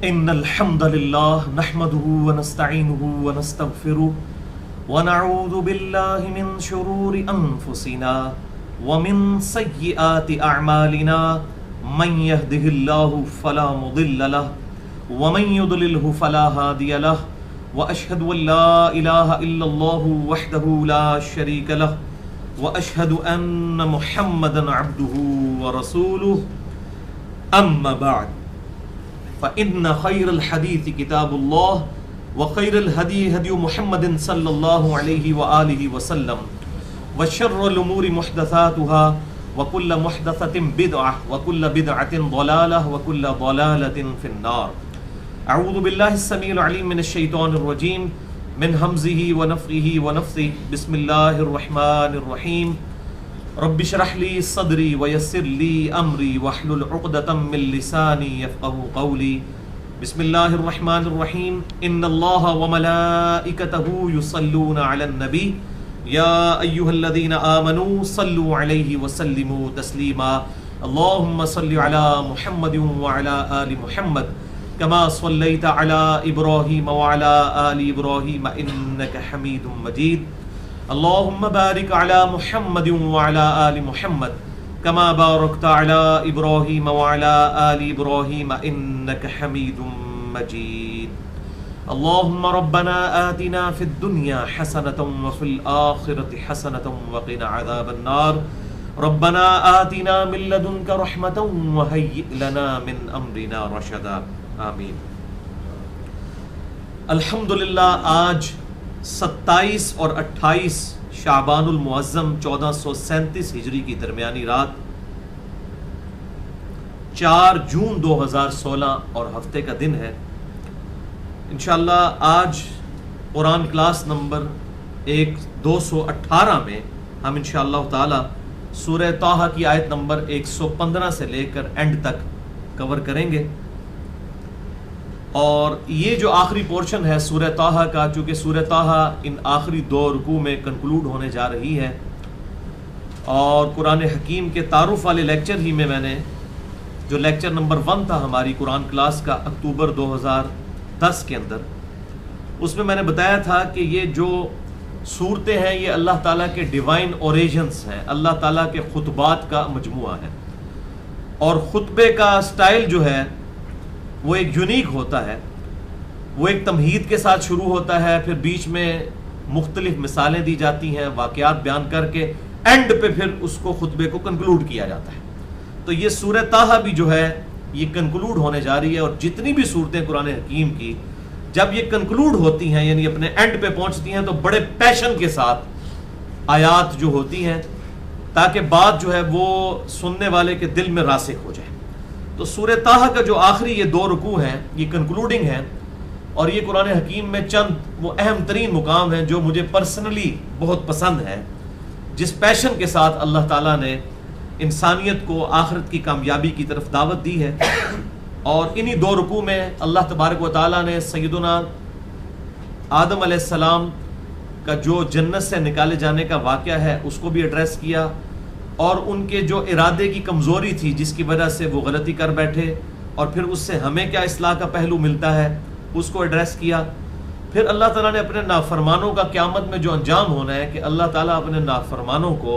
إن الحمد لله نحمده ونستعينه ونستغفره ونعوذ بالله من شرور أنفسنا ومن سيئات أعمالنا من يهده الله فلا مضل له ومن يضلله فلا هادي له وأشهد أن لا إله إلا الله وحده لا شريك له وأشهد أن محمدا عبده ورسوله أما بعد فإن خير الحديث كتاب الله وخير الهدي هدي محمد صلى الله عليه وآله وسلم وشر الأمور محدثاتها وكل محدثة بدعة وكل بدعة ضلالة وكل ضلالة في النار. أعوذ بالله السميع العليم من الشيطان الرجيم من همزه ونفخه ونفثه. بسم الله الرحمن الرحيم. رب اشرح لي صدري ويسر لي امري واحلل عقدة من لساني يفقهوا قولي. بسم الله الرحمن الرحيم. ان الله وملائكته يصلون على النبي يا ايها الذين آمنوا صلوا عليه وسلموا تسليما. اللهم صل على محمد وعلى آل محمد كما صليت على إبراهيم وعلى آل إبراهيم إنك حميد مجيد. اللهم بارك على محمد وعلى آل محمد كما باركت على إبراهيم وعلى آل إبراهيم إنك حميد مجيد. اللهم ربنا آتنا في الدنيا حسنة وفي الآخرة حسنة وقنا عذاب النار. ربنا آتنا من لدنك رحمة وهيئ لنا من أمرنا رشدا. آمین. الحمدللہ آج 27 اور 28 شعبان المعظم 1437 ہجری کی درمیانی رات 4 جون 2016 اور ہفتے کا دن ہے. انشاءاللہ آج قرآن کلاس نمبر 218 میں ہم انشاءاللہ تعالی سورہ طٰہٰ کی آیت نمبر 115 سے لے کر اینڈ تک کور کریں گے. اور یہ جو آخری پورشن ہے سورہ طٰہٰ کا، چونکہ سورہ طٰہٰ ان آخری 2 رکوع میں کنکلوڈ ہونے جا رہی ہے، اور قرآن حکیم کے تعارف والے لیکچر ہی میں نے جو لیکچر نمبر 1 تھا ہماری قرآن کلاس کا اکتوبر 2010 کے اندر، اس میں نے بتایا تھا کہ یہ جو صورتیں ہیں یہ اللہ تعالیٰ کے ڈیوائن اوریجنز ہیں، اللہ تعالیٰ کے خطبات کا مجموعہ ہے، اور خطبے کا سٹائل جو ہے وہ ایک یونیک ہوتا ہے. وہ ایک تمہید کے ساتھ شروع ہوتا ہے، پھر بیچ میں مختلف مثالیں دی جاتی ہیں، واقعات بیان کر کے اینڈ پہ پھر اس کو خطبے کو کنکلوڈ کیا جاتا ہے. تو یہ سورہ طٰہٰ بھی جو ہے یہ کنکلوڈ ہونے جا رہی ہے، اور جتنی بھی صورتیں قرآن حکیم کی جب یہ کنکلوڈ ہوتی ہیں یعنی اپنے اینڈ پہ پہنچتی ہیں تو بڑے پیشن کے ساتھ آیات جو ہوتی ہیں تاکہ بات جو ہے وہ سننے والے کے دل میں راسخ ہو جائے. تو سورہ طٰہٰ کا جو آخری یہ 2 رکوع ہیں یہ کنکلوڈنگ ہیں، اور یہ قرآن حکیم میں چند وہ اہم ترین مقام ہیں جو مجھے پرسنلی بہت پسند ہے، جس پیشن کے ساتھ اللہ تعالیٰ نے انسانیت کو آخرت کی کامیابی کی طرف دعوت دی ہے. اور انہی 2 رکوع میں اللہ تبارک و تعالیٰ نے سیدنا آدم علیہ السلام کا جو جنت سے نکالے جانے کا واقعہ ہے اس کو بھی ایڈریس کیا، اور ان کے جو ارادے کی کمزوری تھی جس کی وجہ سے وہ غلطی کر بیٹھے، اور پھر اس سے ہمیں کیا اصلاح کا پہلو ملتا ہے اس کو ایڈریس کیا. پھر اللہ تعالیٰ نے اپنے نافرمانوں کا قیامت میں جو انجام ہونا ہے کہ اللہ تعالیٰ اپنے نافرمانوں کو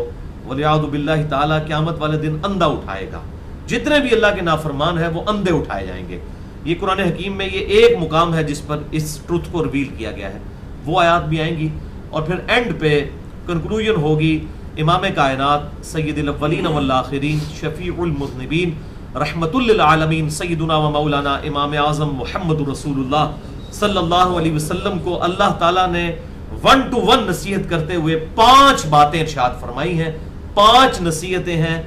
وَلِعَاذُ بِاللَّهِ تعالیٰ قیامت والے دن اندھا اٹھائے گا. جتنے بھی اللہ کے نافرمان ہیں وہ اندھے اٹھائے جائیں گے. یہ قرآن حکیم میں یہ ایک مقام ہے جس پر اس ٹروتھ کو ریویل کیا گیا ہے. وہ آیات بھی آئیں گی، اور پھر اینڈ پہ کنکلوژن ہوگی امام کائنات سید الاولین والآخرین شفیع المذنبین رحمت للعالمین سیدنا و مولانا امام اعظم محمد رسول اللہ صلی اللہ علیہ وسلم کو اللہ تعالیٰ نے 1 to 1 نصیحت کرتے ہوئے 5 باتیں ارشاد فرمائی ہیں. 5 نصیحتیں ہیں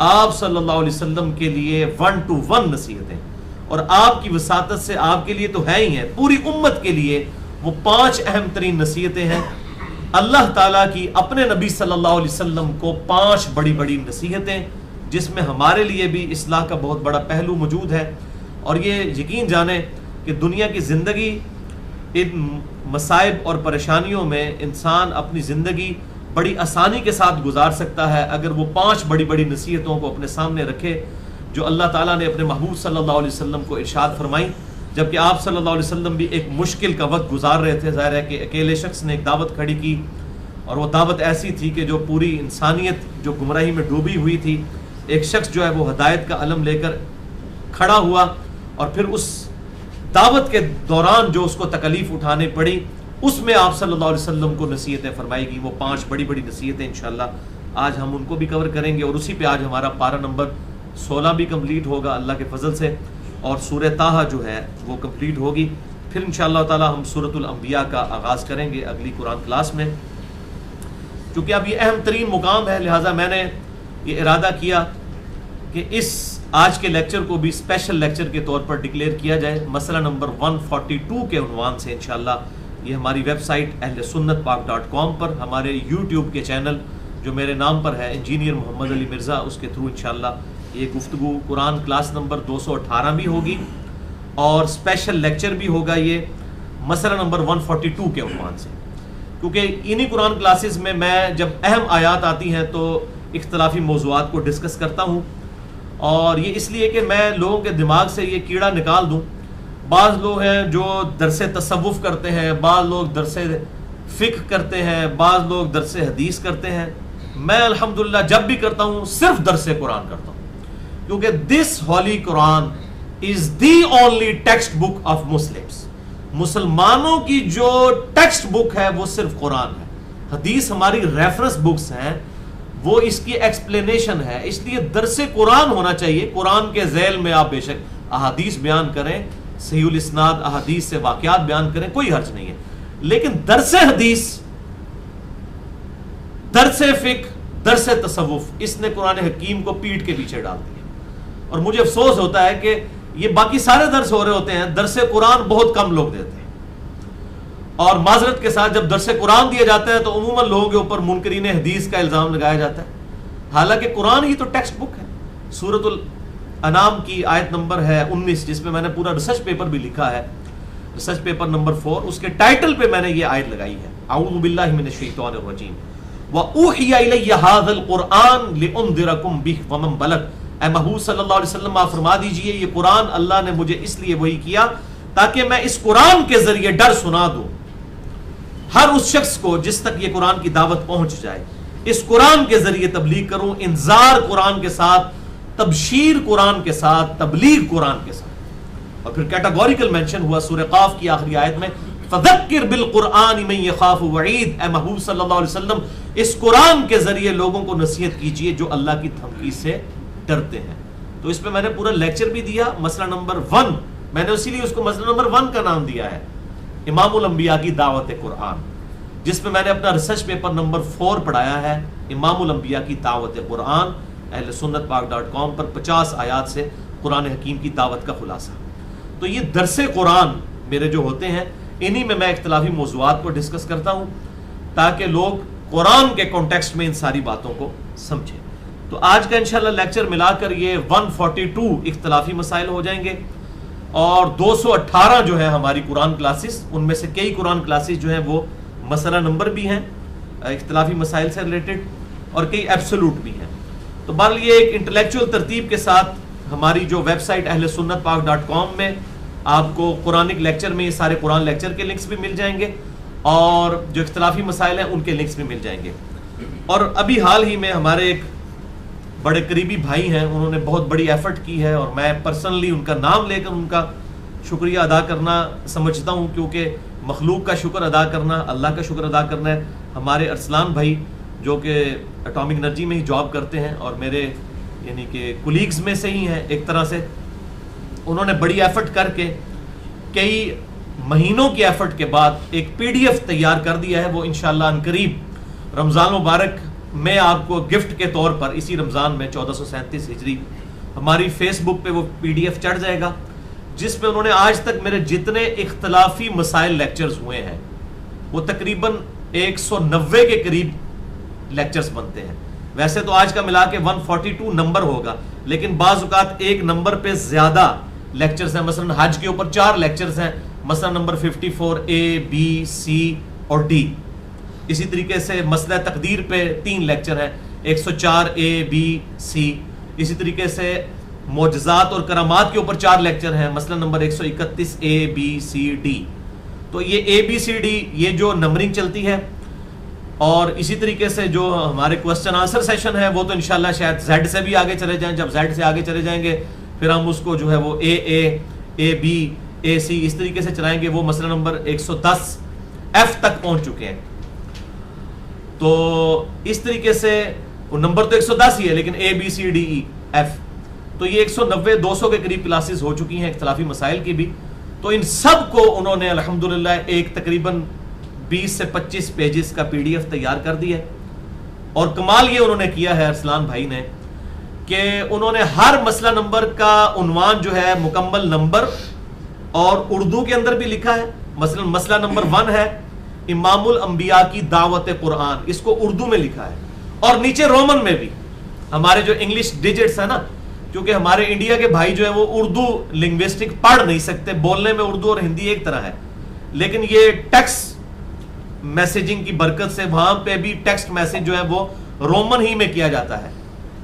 آپ صلی اللہ علیہ وسلم کے لیے، 1 to 1 نصیحتیں، اور آپ کی وساطت سے آپ کے لیے تو ہے ہی ہیں، پوری امت کے لیے وہ 5 اہم ترین نصیحتیں ہیں. اللہ تعالیٰ کی اپنے نبی صلی اللہ علیہ وسلم کو 5 بڑی بڑی نصیحتیں، جس میں ہمارے لیے بھی اصلاح کا بہت بڑا پہلو موجود ہے. اور یہ یقین جانیں کہ دنیا کی زندگی ان مصائب اور پریشانیوں میں انسان اپنی زندگی بڑی آسانی کے ساتھ گزار سکتا ہے اگر وہ 5 بڑی بڑی نصیحتوں کو اپنے سامنے رکھے جو اللہ تعالیٰ نے اپنے محبوب صلی اللہ علیہ وسلم کو ارشاد فرمائی. جبکہ آپ صلی اللہ علیہ وسلم بھی ایک مشکل کا وقت گزار رہے تھے. ظاہر ہے کہ اکیلے شخص نے ایک دعوت کھڑی کی اور وہ دعوت ایسی تھی کہ جو پوری انسانیت جو گمراہی میں ڈوبی ہوئی تھی، ایک شخص جو ہے وہ ہدایت کا علم لے کر کھڑا ہوا، اور پھر اس دعوت کے دوران جو اس کو تکلیف اٹھانے پڑی، اس میں آپ صلی اللہ علیہ وسلم کو نصیحتیں فرمائی گئی. وہ 5 بڑی بڑی نصیحتیں انشاءاللہ آج ہم ان کو بھی کور کریں گے، اور اسی پہ آج ہمارا پارہ نمبر 16 بھی کمپلیٹ ہوگا اللہ کے فضل سے، اور سورہ طٰہٰ جو ہے وہ کمپلیٹ ہوگی. پھر انشاءاللہ تعالی ہم سورۃ الانبیاء کا آغاز کریں گے اگلی قرآن کلاس میں. چونکہ اب یہ اہم ترین مقام ہے، لہٰذا میں نے یہ ارادہ کیا کہ اس آج کے لیکچر کو بھی اسپیشل لیکچر کے طور پر ڈکلیئر کیا جائے. مسئلہ نمبر 142 کے عنوان سے انشاءاللہ یہ ہماری ویب سائٹ اہلسنتپاک.com پر، ہمارے یوٹیوب کے چینل جو میرے نام پر ہے انجینئر محمد علی مرزا، اس کے تھرو انشاءاللہ یہ گفتگو قرآن کلاس نمبر 218 بھی ہوگی اور اسپیشل لیکچر بھی ہوگا یہ مسئلہ نمبر 142 کے عنوان سے. کیونکہ انہی قرآن کلاسز میں جب اہم آیات آتی ہیں تو اختلافی موضوعات کو ڈسکس کرتا ہوں، اور یہ اس لیے کہ میں لوگوں کے دماغ سے یہ کیڑا نکال دوں. بعض لوگ ہیں جو درس تصوف کرتے ہیں، بعض لوگ درس فقہ کرتے ہیں، بعض لوگ درس حدیث کرتے ہیں. میں الحمدللہ جب بھی کرتا ہوں صرف درس قرآن کرتا ہوں، کیونکہ this holy Quran is the only textbook of Muslims. مسلمانوں کی جو ٹیکسٹ بک ہے وہ صرف قرآن ہے. حدیث ہماری ریفرنس بکس ہیں، وہ اس کی ایکسپلینیشن ہے. اس لیے درس قرآن ہونا چاہیے. قرآن کے ذیل میں آپ بے شک احادیث بیان کریں، صحیح الاسناد احادیث سے واقعات بیان کریں، کوئی حرج نہیں ہے. لیکن درس حدیث، درس فقہ، درس تصوف، اس نے قرآن حکیم کو پیٹھ کے پیچھے ڈال دیا. اور مجھے افسوس ہوتا ہے کہ یہ باقی سارے درس ہو رہے ہوتے ہیں، درس قرآن بہت کم لوگ دیتے ہیں. اور معذرت کے ساتھ جب درس قرآن دیا جاتا ہے تو عموماً لوگوں کے اوپر منکرین حدیث کا الزام لگایا جاتا ہے، حالانکہ قرآن ہی تو ٹیکسٹ بک ہے. سورۃ الانعام کی آیت نمبر ہے 19، جس میں نے پورا ریسرچ پیپر بھی لکھا ہے، ریسرچ پیپر نمبر 4. اس کے ٹائٹل پہ میں نے یہ آیت لگائی ہے، اعوذ باللہ من الشیطان الرجیم وَأُوحِيَ إِلَيَّ هَذَا الْقُرْآنُ لِأُنذِرَكُم بِهِ وَمَن بَلَغَ. اے محبوب صلی اللہ علیہ وسلم آپ فرما دیجئے یہ قرآن اللہ نے مجھے اس لیے وحی کیا تاکہ میں اس قرآن کے ذریعے ڈر سنا دوں ہر اس شخص کو جس تک یہ قرآن کی دعوت پہنچ جائے. اس قرآن کے ذریعے تبلیغ کروں، انذار قرآن کے ساتھ، تبشیر قرآن کے ساتھ، تبلیغ قرآن کے ساتھ. اور پھر کیٹاگوریکل مینشن ہوا سورہ قاف کی آخری آیت میں، فذکر بالقرآن من یخاف وعید. اے محبوب صلی اللہ علیہ وسلم اس قرآن کے ذریعے لوگوں کو نصیحت کیجئے جو اللہ کی دھمکی سے ڈرتے ہیں. تو اس پہ میں نے پورا لیکچر بھی دیا. مسئلہ نمبر 1 میں نے اسی لیے اس کو مسئلہ نمبر 1 کا نام دیا ہے، امام الانبیاء کی دعوت قرآن، جس میں نے اپنا ریسرچ پیپر نمبر 4 پڑھایا ہے، امام الانبیاء کی دعوت قرآن، اہلسنتپاک.com پر 50 آیات سے قرآن حکیم کی دعوت کا خلاصہ. تو یہ درس قرآن میرے جو ہوتے ہیں انہی میں اختلافی موضوعات کو ڈسکس کرتا ہوں تاکہ لوگ قرآن کے کانٹیکسٹ میں ان ساری باتوں کو سمجھیں. تو آج کا انشاءاللہ لیکچر ملا کر یہ 142 اختلافی مسائل ہو جائیں گے، اور 218 جو ہے ہماری قرآن کلاسز، ان میں سے کئی قرآن کلاسز جو ہیں وہ مسئلہ نمبر بھی ہیں اختلافی مسائل سے ریلیٹڈ، اور کئی ایبسولوٹ بھی ہیں. تو بہرحال یہ ایک انٹلیکچوئل ترتیب کے ساتھ ہماری جو ویب سائٹ اہلسنتپاک.com میں آپ کو قرآنک لیکچر میں یہ سارے قرآن لیکچر کے لنکس بھی مل جائیں گے، اور جو اختلافی مسائل ہیں ان کے لنکس بھی مل جائیں گے. اور ابھی حال ہی میں ہمارے ایک بڑے قریبی بھائی ہیں، انہوں نے بہت بڑی ایفرٹ کی ہے، اور میں پرسنلی ان کا نام لے کر ان کا شکریہ ادا کرنا سمجھتا ہوں، کیونکہ مخلوق کا شکر ادا کرنا اللہ کا شکر ادا کرنا ہے. ہمارے ارسلان بھائی جو کہ اٹامک انرجی میں ہی جاب کرتے ہیں اور میرے یعنی کہ کولیگز میں سے ہی ہیں ایک طرح سے، انہوں نے بڑی ایفرٹ کر کے کئی مہینوں کی ایفرٹ کے بعد ایک PDF تیار کر دیا ہے. وہ انشاءاللہ عنقریب رمضان مبارک میں آپ کو گفٹ کے طور پر اسی رمضان میں 1437 ہجری ہماری فیس بک پہ وہ PDF چڑھ جائے گا، جس میں انہوں نے آج تک میرے جتنے اختلافی مسائل لیکچرز ہوئے ہیں وہ تقریباً 190 کے قریب لیکچرز بنتے ہیں. ویسے تو آج کا ملا کے 142 نمبر ہوگا، لیکن بعض اوقات ایک نمبر پہ زیادہ لیکچرز ہیں. مثلا حج کے اوپر 4 لیکچرز ہیں، مثلا نمبر 54 A B C اور D. اسی طریقے سے مسئلہ تقدیر پہ 3 لیکچر ہیں، 104 A B C. اسی طریقے سے معجزات اور کرامات کے اوپر 4 لیکچر ہیں، مثلا نمبر 131 ABCD. تو یہ ABCD یہ جو نمبرنگ چلتی ہے، اور اسی طریقے سے جو ہمارے کوسچن آنسر سیشن ہے وہ تو انشاءاللہ شاید Z سے بھی آگے چلے جائیں. جب Z سے آگے چلے جائیں گے پھر ہم اس کو جو ہے وہ AA AB AC اس طریقے سے چلائیں گے. وہ مسئلہ نمبر 110 F تک پہنچ چکے ہیں. تو اس طریقے سے وہ نمبر تو 110 ہی ہے لیکن ABCDEF تو یہ 190 200 کے قریب کلاسز ہو چکی ہیں اختلافی مسائل کی بھی. تو ان سب کو انہوں نے الحمدللہ ایک تقریباً 20 سے 25 پیجز کا PDF تیار کر دیا ہے. اور کمال یہ انہوں نے کیا ہے ارسلان بھائی نے کہ انہوں نے ہر مسئلہ نمبر کا عنوان جو ہے مکمل نمبر اور اردو کے اندر بھی لکھا ہے. مثلا مسئلہ نمبر 1 ہے امام الانبیاء کی دعوت قرآن، اس کو اردو میں لکھا ہے، اور نیچے رومن میں بھی. ہمارے جو انگلش ڈیجٹس ہیں نا، کیونکہ ہمارے انڈیا کے بھائی جو ہیں وہ اردو لنگوسٹک پڑھ نہیں سکتے، بولنے میں اردو اور ہندی ایک طرح ہے، لیکن یہ ٹیکسٹ میسیجنگ کی برکت سے وہاں پہ بھی ٹیکسٹ میسیج جو ہے وہ رومن ہی میں کیا جاتا ہے.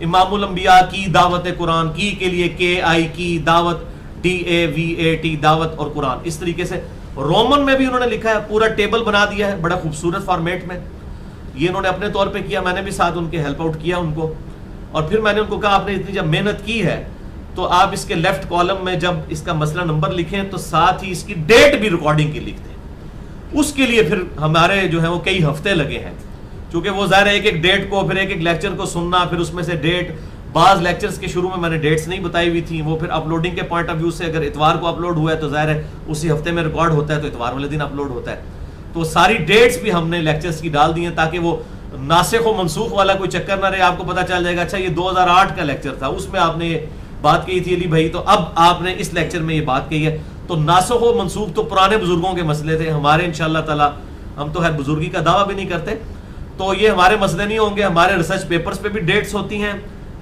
امام الانبیاء کی دعوت قرآن، کی کے لیے KI کی دعوت، DAVAT دعوت اور قرآن، اس طریقے سے رومن میں بھی انہوں نے لکھا ہے. پورا ٹیبل بنا دیا ہے بڑا خوبصورت فارمیٹ میں. یہ انہوں نے اپنے طور پہ کیا، میں نے بھی ساتھ ان کے ہیلپ آؤٹ کیا ان کو. اور پھر میں نے ان کو کہا آپ نے اتنی جب محنت کی ہے تو آپ اس کے لیفٹ کالم میں جب اس کا مسئلہ نمبر لکھیں تو ساتھ ہی اس کی ڈیٹ بھی ریکارڈنگ کی لکھ دیں. اس کے لیے پھر ہمارے جو ہے وہ کئی ہفتے لگے ہیں، چونکہ وہ ظاہر ہے ایک ایک ڈیٹ کو پھر ایک ایک لیکچر کو سننا، پھر اس میں سے ڈیٹ، بعض لیکچرز کے شروع میں نے ڈیٹس نہیں بتائی ہوئی تھیں، وہ پھر اپلوڈنگ کے پوائنٹ آف ویو سے اگر اتوار کو اپلوڈ ہوا ہے تو ظاہر ہے اسی ہفتے میں ریکارڈ ہوتا ہے تو اتوار والے دن اپلوڈ ہوتا ہے. تو ساری ڈیٹس بھی ہم نے لیکچرز کی ڈال دی ہیں تاکہ وہ ناسخ و منسوخ والا کوئی چکر نہ رہے. آپ کو پتہ چل جائے گا اچھا یہ 2008 کا لیکچر تھا، اس میں آپ نے یہ بات کہی تھی علی بھائی، تو اب آپ نے اس لیکچر میں یہ بات کہی ہے. تو ناسخ و منسوخ تو پرانے بزرگوں کے مسئلے تھے، ہمارے انشاءاللہ تعالی ہم تو خیر بزرگی کا دعویٰ بھی نہیں کرتے تو یہ ہمارے مسئلے نہیں ہوں گے. ہمارے ریسرچ پیپرز پہ بھی ڈیٹس ہوتی ہیں،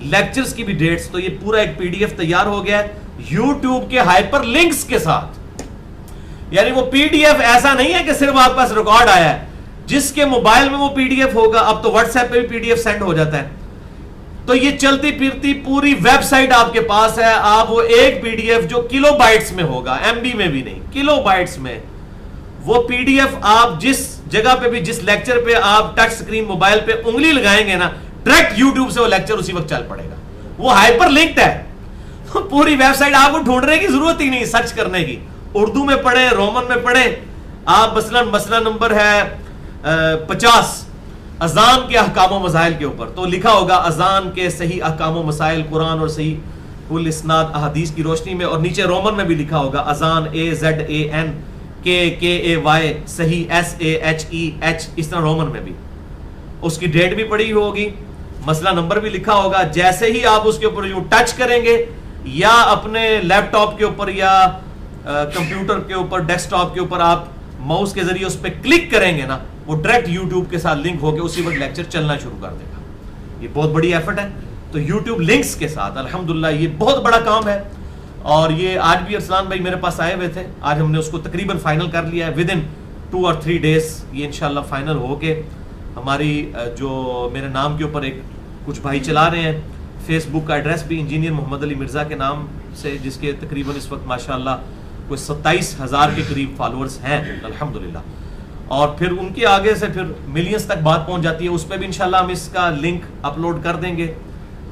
لیکچرز کی بھی ڈیٹس. تو یہ پورا ایک PDF تیار ہو گیا ہے YouTube کے ہائپر لنکس کے ساتھ. یعنی وہ PDF ایسا نہیں ہے کہ صرف آپ پاس ریکارڈ آیا ہے، جس کے موبائل میں وہ PDF ہوگا. اب تو واٹس ایپ پہ بھی PDF سینڈ ہو جاتا ہے. تو یہ چلتی پھرتی پوری ویب سائٹ آپ کے پاس ہے. آپ وہ ایک PDF جو کلو بائٹس میں ہوگا، MB میں بھی نہیں، کلو بائٹس میں، وہ PDF آپ جس جگہ پہ بھی جس لیکچر پہ آپ ٹچ سکرین موبائل پہ انگلی لگائیں گے نا، ڈائریکٹ YouTube سے وہ لیکچر اسی وقت چل پڑے گا. وہ ہائپر لنکڈ ہے. پوری ویب سائٹ آپ کو ڈھونڈنے کی ضرورت ہی نہیں، سرچ کرنے کی. اردو میں پڑھیں، رومن میں پڑھیں. آپ مسئلہ نمبر ہے 50 اذان کے احکام و مسائل کے اوپر، تو لکھا ہوگا اذان کے صحیح احکام و مسائل قرآن اور صحیح کل اسناد احادیث کی روشنی میں. اور نیچے رومن میں بھی لکھا ہوگا اذان AZAN KAY صحیح SAHEH، اس طرح رومن میں بھی. اس کی ڈیٹ بھی پڑی ہوگی، مسئلہ نمبر بھی لکھا ہوگا. جیسے ہی آپ اس کے اوپر یوں ٹچ کریں گے یا اپنے لیپ ٹاپ کے اوپر یا کمپیوٹر کے اوپر ڈیسک ٹاپ کے اوپر آپ ماؤس کے ذریعے اس پہ کلک کریں گے نا، وہ ڈائریکٹ YouTube کے ساتھ لنک ہو کے اسی وقت لیکچر چلنا شروع کر دے گا. یہ بہت بڑی ایفرٹ ہے. تو YouTube لنکس کے ساتھ الحمدللہ یہ بہت بڑا کام ہے. اور یہ آج بھی ارسلان بھائی میرے پاس آئے ہوئے تھے، آج ہم نے اس کو تقریباً فائنل کر لیا ہے. ودن 2 اور 3 days یہ انشاءاللہ فائنل ہو کے ہماری جو میرے نام کے اوپر ایک کچھ بھائی چلا رہے ہیں فیس بک کا ایڈریس بھی انجینئر محمد علی مرزا کے نام سے، جس کے تقریباً اس وقت ماشاءاللہ کوئی 27,000 کے قریب فالورز ہیں الحمدللہ. اور پھر ان کے آگے سے پھر ملینز تک بات پہنچ جاتی ہے. اس پہ بھی انشاءاللہ ہم اس کا لنک اپلوڈ کر دیں گے.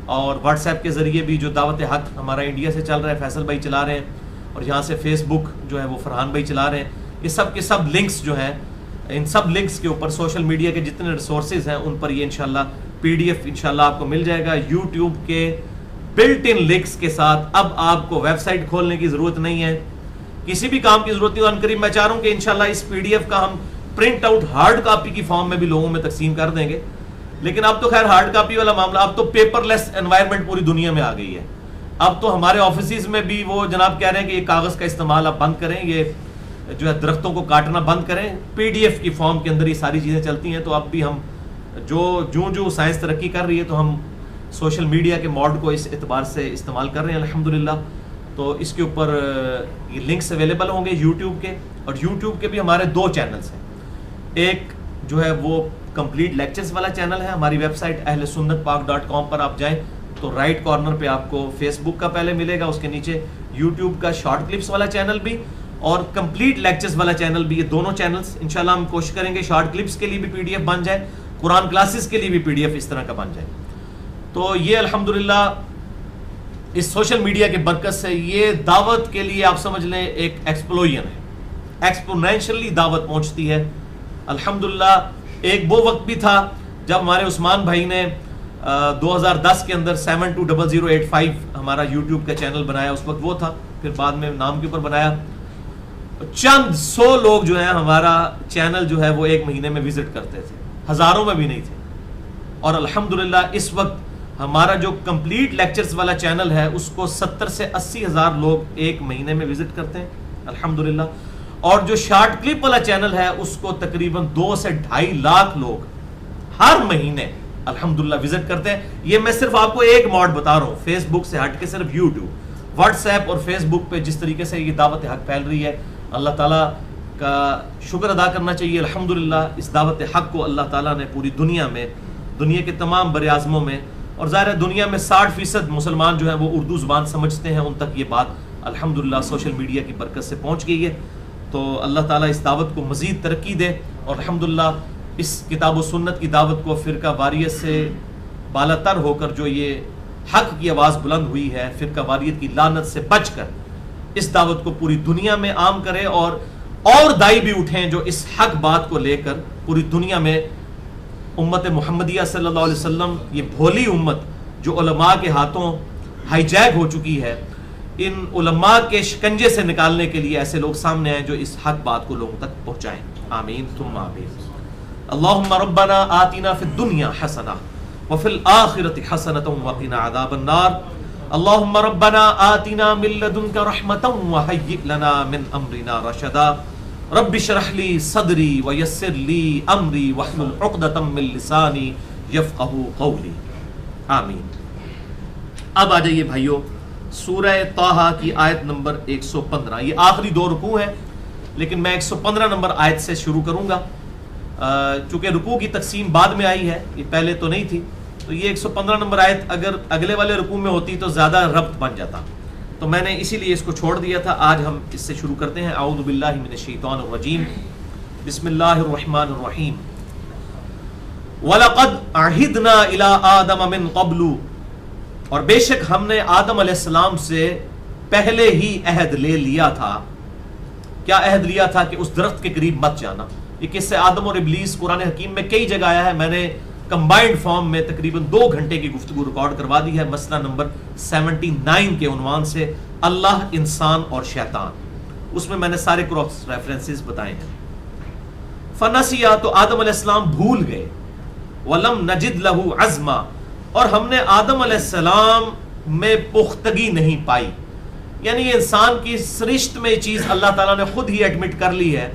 اور واٹس ایپ کے ذریعے بھی جو دعوت حق ہمارا انڈیا سے چل رہا ہے فیصل بھائی چلا رہے ہیں، اور یہاں سے فیس بک جو ہے وہ فرحان بھائی چلا رہے ہیں. یہ سب کے سب لنکس جو ہیں، ان سب لنکس کے اوپر سوشل میڈیا کے جتنے ریسورسز ہیں ان پر یہ انشاءاللہ PDF انشاءاللہ آپ کو مل جائے گا YouTube کے بلٹ ان لنکس کے ساتھ. اب آپ کو ویب سائٹ کھولنے کی ضرورت نہیں ہے، کسی بھی کام کی ضرورت نہیں. ان قریب میں چاہ رہا ہوں کہ انشاءاللہ اس PDF کا ہم پرنٹ آؤٹ ہارڈ کاپی کی فارم میں بھی لوگوں میں تقسیم کر دیں گے. لیکن اب تو خیر ہارڈ کاپی والا معاملہ، اب تو پیپر لیس انوائرمنٹ پوری دنیا میں آ گئی ہے. اب تو ہمارے آفیسز میں بھی وہ جناب کہہ رہے ہیں کہ یہ کاغذ کا استعمال آپ بند کریں، یہ جو ہے درختوں کو کاٹنا بند کریں، PDF کی فارم کے اندر یہ ساری چیزیں چلتی ہیں. تو اب بھی ہم جو سائنس ترقی کر رہی ہے تو ہم سوشل میڈیا کے موڈ کو اس اعتبار سے استعمال کر رہے ہیں الحمدللہ. تو اس کے اوپر یہ لنکس اویلیبل ہوں گے YouTube کے. اور YouTube کے بھی ہمارے 2 چینلز ہیں. ایک جو ہے وہ کمپلیٹ لیکچرز والا چینل ہے، ہماری ویب سائٹ اہلسنتپاک.com پر آپ جائیں تو رائٹ کارنر پہ آپ کو فیس بک کا پہلے ملے گا، اس کے نیچے یوٹیوب کا شارٹ کلپس والا چینل بھی اور کمپلیٹ لیکچرز والا چینل بھی. یہ دونوں چینلز انشاءاللہ ہم کوشش کریں گے شارٹ کلپس کے لیے بھی PDF بن جائے، قرآن کلاسز کے لیے بھی PDF اس طرح کا بن جائے. تو یہ الحمدللہ اس سوشل میڈیا کے برکت سے یہ دعوت کے لیے آپ سمجھ لیں ایک ایکسپلوژن ہے، ایکسپونینشلی دعوت پہنچتی ہے الحمدللہ. ایک وہ وقت بھی تھا جب ہمارے عثمان بھائی نے 2010 کے اندر 720085 ہمارا یوٹیوب کا چینل بنایا، اس وقت وہ تھا، پھر بعد میں نام کے اوپر بنایا. چند 100 لوگ جو ہیں ہمارا چینل جو ہے وہ ایک مہینے میں وزٹ کرتے تھے، ہزاروں میں بھی نہیں تھے. اور الحمدللہ اس وقت ہمارا جو کمپلیٹ لیکچرز والا چینل ہے اس کو 70 سے 80 ہزار لوگ ایک مہینے میں وزٹ کرتے ہیں الحمدللہ. اور جو شارٹ کلپ والا چینل ہے اس کو تقریباً 2 سے 2.5 لاکھ لوگ ہر مہینے الحمدللہ وزٹ کرتے ہیں. یہ میں صرف آپ کو ایک موڈ بتا رہا ہوں فیس بک سے ہٹ کے، صرف یوٹیوب، واٹس ایپ اور فیس بک پہ جس طریقے سے یہ دعوت حق پھیل رہی ہے، اللہ تعالیٰ کا شکر ادا کرنا چاہیے الحمدللہ. اس دعوت حق کو اللہ تعالیٰ نے پوری دنیا میں، دنیا کے تمام بر اعظموں میں، اور ظاہر ہے دنیا میں 60% مسلمان جو ہیں وہ اردو زبان سمجھتے ہیں، ان تک یہ بات الحمدللہ سوشل میڈیا کی برکت سے پہنچ گئی ہے. تو اللہ تعالیٰ اس دعوت کو مزید ترقی دے اور الحمدللہ اس کتاب و سنت کی دعوت کو فرقہ واریت سے بالا تر ہو کر جو یہ حق کی آواز بلند ہوئی ہے، فرقہ واریت کی لعنت سے بچ کر اس دعوت کو پوری دنیا میں عام کرے. اور دائی بھی اٹھیں جو اس حق بات کو لے کر پوری دنیا میں امت محمدیہ صلی اللہ علیہ وسلم، یہ بھولی امت جو علماء کے ہاتھوں ہائی جیک ہو چکی ہے، ان علماء کے شکنجے سے نکالنے کے لیے ایسے لوگ سامنے آئیں جو اس حق بات کو لوگوں تک پہنچائیں. آمین ثم آمین. اللہم ربنا آتنا فی الدنیا حسنہ وفی الآخرۃ حسنۃ وقنا عذاب النار. اللہم ربنا آتنا من لدنک رحمۃ وہیئ لنا من امرنا رشدا. رب اشرح لی صدری ویسر لی امری واحلل عقدۃ من لسانی یفقہوا قولی. آمین. اب آ جائیے بھائیو سورہ طٰہٰ کی آیت نمبر 115. یہ آخری 2 رکوع ہیں لیکن میں 115 نمبر آیت سے شروع کروں گا. چونکہ رکوع کی تقسیم بعد میں آئی ہے، یہ پہلے تو نہیں تھی، تو یہ 115 نمبر آیت اگر اگلے والے رکوع میں ہوتی تو زیادہ ربط بن جاتا، تو میں نے اسی لیے اس کو چھوڑ دیا تھا. آج ہم اس سے شروع کرتے ہیں. اعوذ باللہ من الشیطان الرجیم، بسم اللہ الرحمن الرحیم. وَلَقَدْ عَهِدْنَا إِلَىٰ آدَمَ مِن قَبْلُ، اور بے شک ہم نے آدم علیہ السلام سے پہلے ہی عہد لے لیا تھا. کیا عہد لیا تھا؟ کہ اس درخت کے قریب مت جانا. یہ قصہ آدم اور ابلیس قرآن حکیم میں کئی جگہ آیا ہے. میں نے کمبائنڈ فارم میں تقریباً 2 گھنٹے کی گفتگو ریکارڈ کروا دی ہے، مسئلہ نمبر 79 کے عنوان سے اللہ، انسان اور شیطان. اس میں نے سارے کراس ریفرنسز بتائے ہیں. فنسیا، تو آدم علیہ السلام بھول گئے. ولم نجد لہ عزما، اور ہم نے آدم علیہ السلام میں پختگی نہیں پائی. یعنی یہ انسان کی سرشت میں یہ چیز اللہ تعالیٰ نے خود ہی ایڈمٹ کر لی ہے.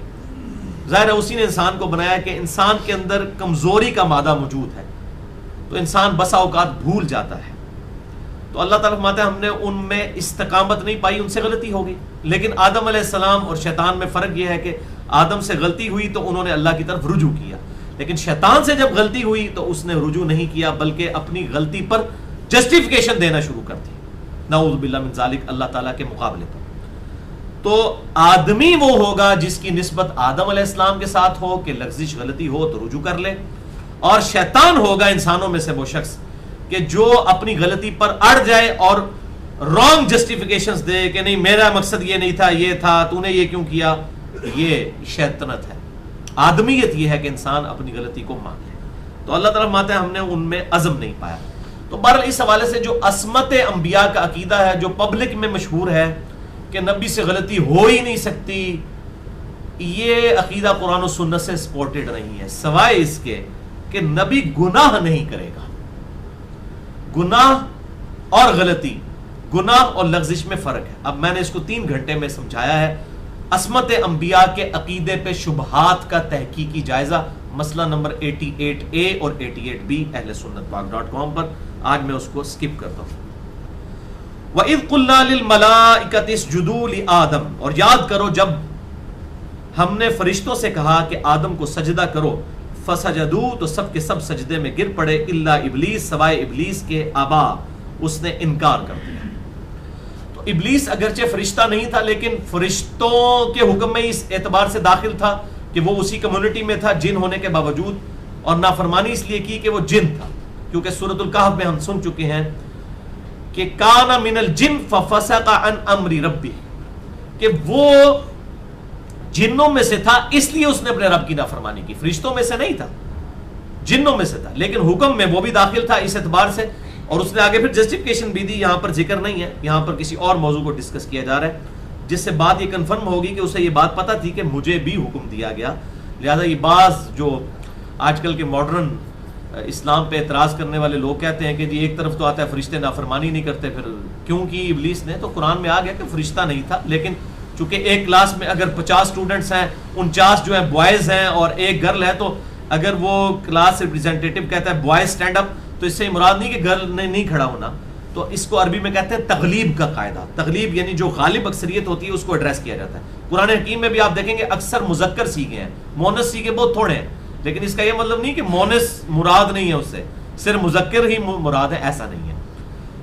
ظاہر ہے اسی نے انسان کو بنایا کہ انسان کے اندر کمزوری کا مادہ موجود ہے، تو انسان بسا اوقات بھول جاتا ہے. تو اللہ تعالیٰ فرماتا ہے ہم نے ان میں استقامت نہیں پائی، ان سے غلطی ہو گئی. لیکن آدم علیہ السلام اور شیطان میں فرق یہ ہے کہ آدم سے غلطی ہوئی تو انہوں نے اللہ کی طرف رجوع کیا، لیکن شیطان سے جب غلطی ہوئی تو اس نے رجوع نہیں کیا بلکہ اپنی غلطی پر جسٹیفیکیشن دینا شروع کر دی. نعوذ باللہ من ذالک، اللہ تعالیٰ کے مقابلے پر. تو آدمی وہ ہوگا جس کی نسبت آدم علیہ السلام کے ساتھ ہو کہ لغزش غلطی ہو تو رجوع کر لے، اور شیطان ہوگا انسانوں میں سے وہ شخص کہ جو اپنی غلطی پر اڑ جائے اور رانگ جسٹیفیکیشنز دے کہ نہیں میرا مقصد یہ نہیں تھا، یہ تھا، تو نے یہ کیوں کیا. یہ شیطنت ہے. آدمیت یہ ہے کہ انسان اپنی غلطی کو مان لے. تو اللہ تعالیٰ فرماتا ہے ہم نے ان میں عزم نہیں پایا. تو بہرحال اس حوالے سے جو عصمت انبیاء کا عقیدہ ہے جو پبلک میں مشہور ہے کہ نبی سے غلطی ہو ہی نہیں سکتی، یہ عقیدہ قرآن و سنت سے سپورٹڈ نہیں ہے، سوائے اس کے کہ نبی گناہ نہیں کرے گا. گناہ اور غلطی، گناہ اور لغزش میں فرق ہے. اب میں نے اس کو 3 گھنٹے میں سمجھایا ہے. عصمت انبیاء کے عقیدے پہ شبہات کا تحقیقی جائزہ، مسئلہ نمبر 88A اور 88B اہل سنت پاک.com پر. آج میں اس کو سکپ کرتا ہوں. وَإِذْ قُلْنَا لِلْمَلَائِكَةِ اسْجُدُوا لِآدَمَ، اور یاد کرو جب ہم نے فرشتوں سے کہا کہ آدم کو سجدہ کرو. فَسَجَدُوا، تو سب کے سب سجدے میں گر پڑے. إِلَّا إِبْلِيسَ، سوائے ابلیس کے. أَبَى، اس نے انکار کر دیا. تو ابلیس اگرچہ فرشتہ نہیں تھا لیکن فرشتوں کے حکم میں اس اعتبار سے داخل تھا کہ وہ اسی کمیونٹی میں تھا جن ہونے کے باوجود, اور نافرمانی اس لیے کی کہ وہ جن تھا, کیونکہ سورۃ الکہف میں ہم سن چکے ہیں کہ کان من الجن ففسق عن امر ربی, کہ وہ جنوں میں سے تھا اس لیے اس نے اپنے رب کی نافرمانی کی. فرشتوں میں سے نہیں تھا, جنوں میں سے تھا, لیکن حکم میں وہ بھی داخل تھا اس اعتبار سے. اور اس نے آگے پھر جسٹیفیکیشن بھی دی, یہاں پر ذکر نہیں ہے, یہاں پر کسی اور موضوع کو ڈسکس کیا جا رہا ہے, جس سے بات یہ کنفرم ہوگی کہ اسے یہ بات پتہ تھی کہ مجھے بھی حکم دیا گیا. لہذا یہ بعض جو آج کل کے ماڈرن اسلام پہ اعتراض کرنے والے لوگ کہتے ہیں کہ جی ایک طرف تو آتا ہے فرشتے نافرمانی نہیں کرتے, پھر کیونکہ ابلیس نے, تو قرآن میں آ گیا کہ فرشتہ نہیں تھا, لیکن چونکہ ایک کلاس میں اگر 50 اسٹوڈنٹس ہیں, 49 جو ہیں بوائز ہیں اور ایک گرل ہے, تو اگر وہ کلاس ریپرزینٹیٹو کہتا ہے بوائز اسٹینڈ اپ, تو اس سے مراد نہیں کہ گرل نے نہیں کھڑا ہونا, تو اس کو عربی میں کہتے ہیں تغلیب کا قاعدہ. تغلیب یعنی جو غالب اکثریت ہوتی ہے اس کو ایڈریس کیا جاتا ہے. قرآن حکیم میں بھی آپ دیکھیں گے اکثر مذکر سیغے ہیں, مونس سیغے بہت تھوڑے ہیں, لیکن اس کا یہ مطلب نہیں کہ مونس مراد نہیں ہے, اس سے صرف مذکر ہی مراد ہے, ایسا نہیں ہے.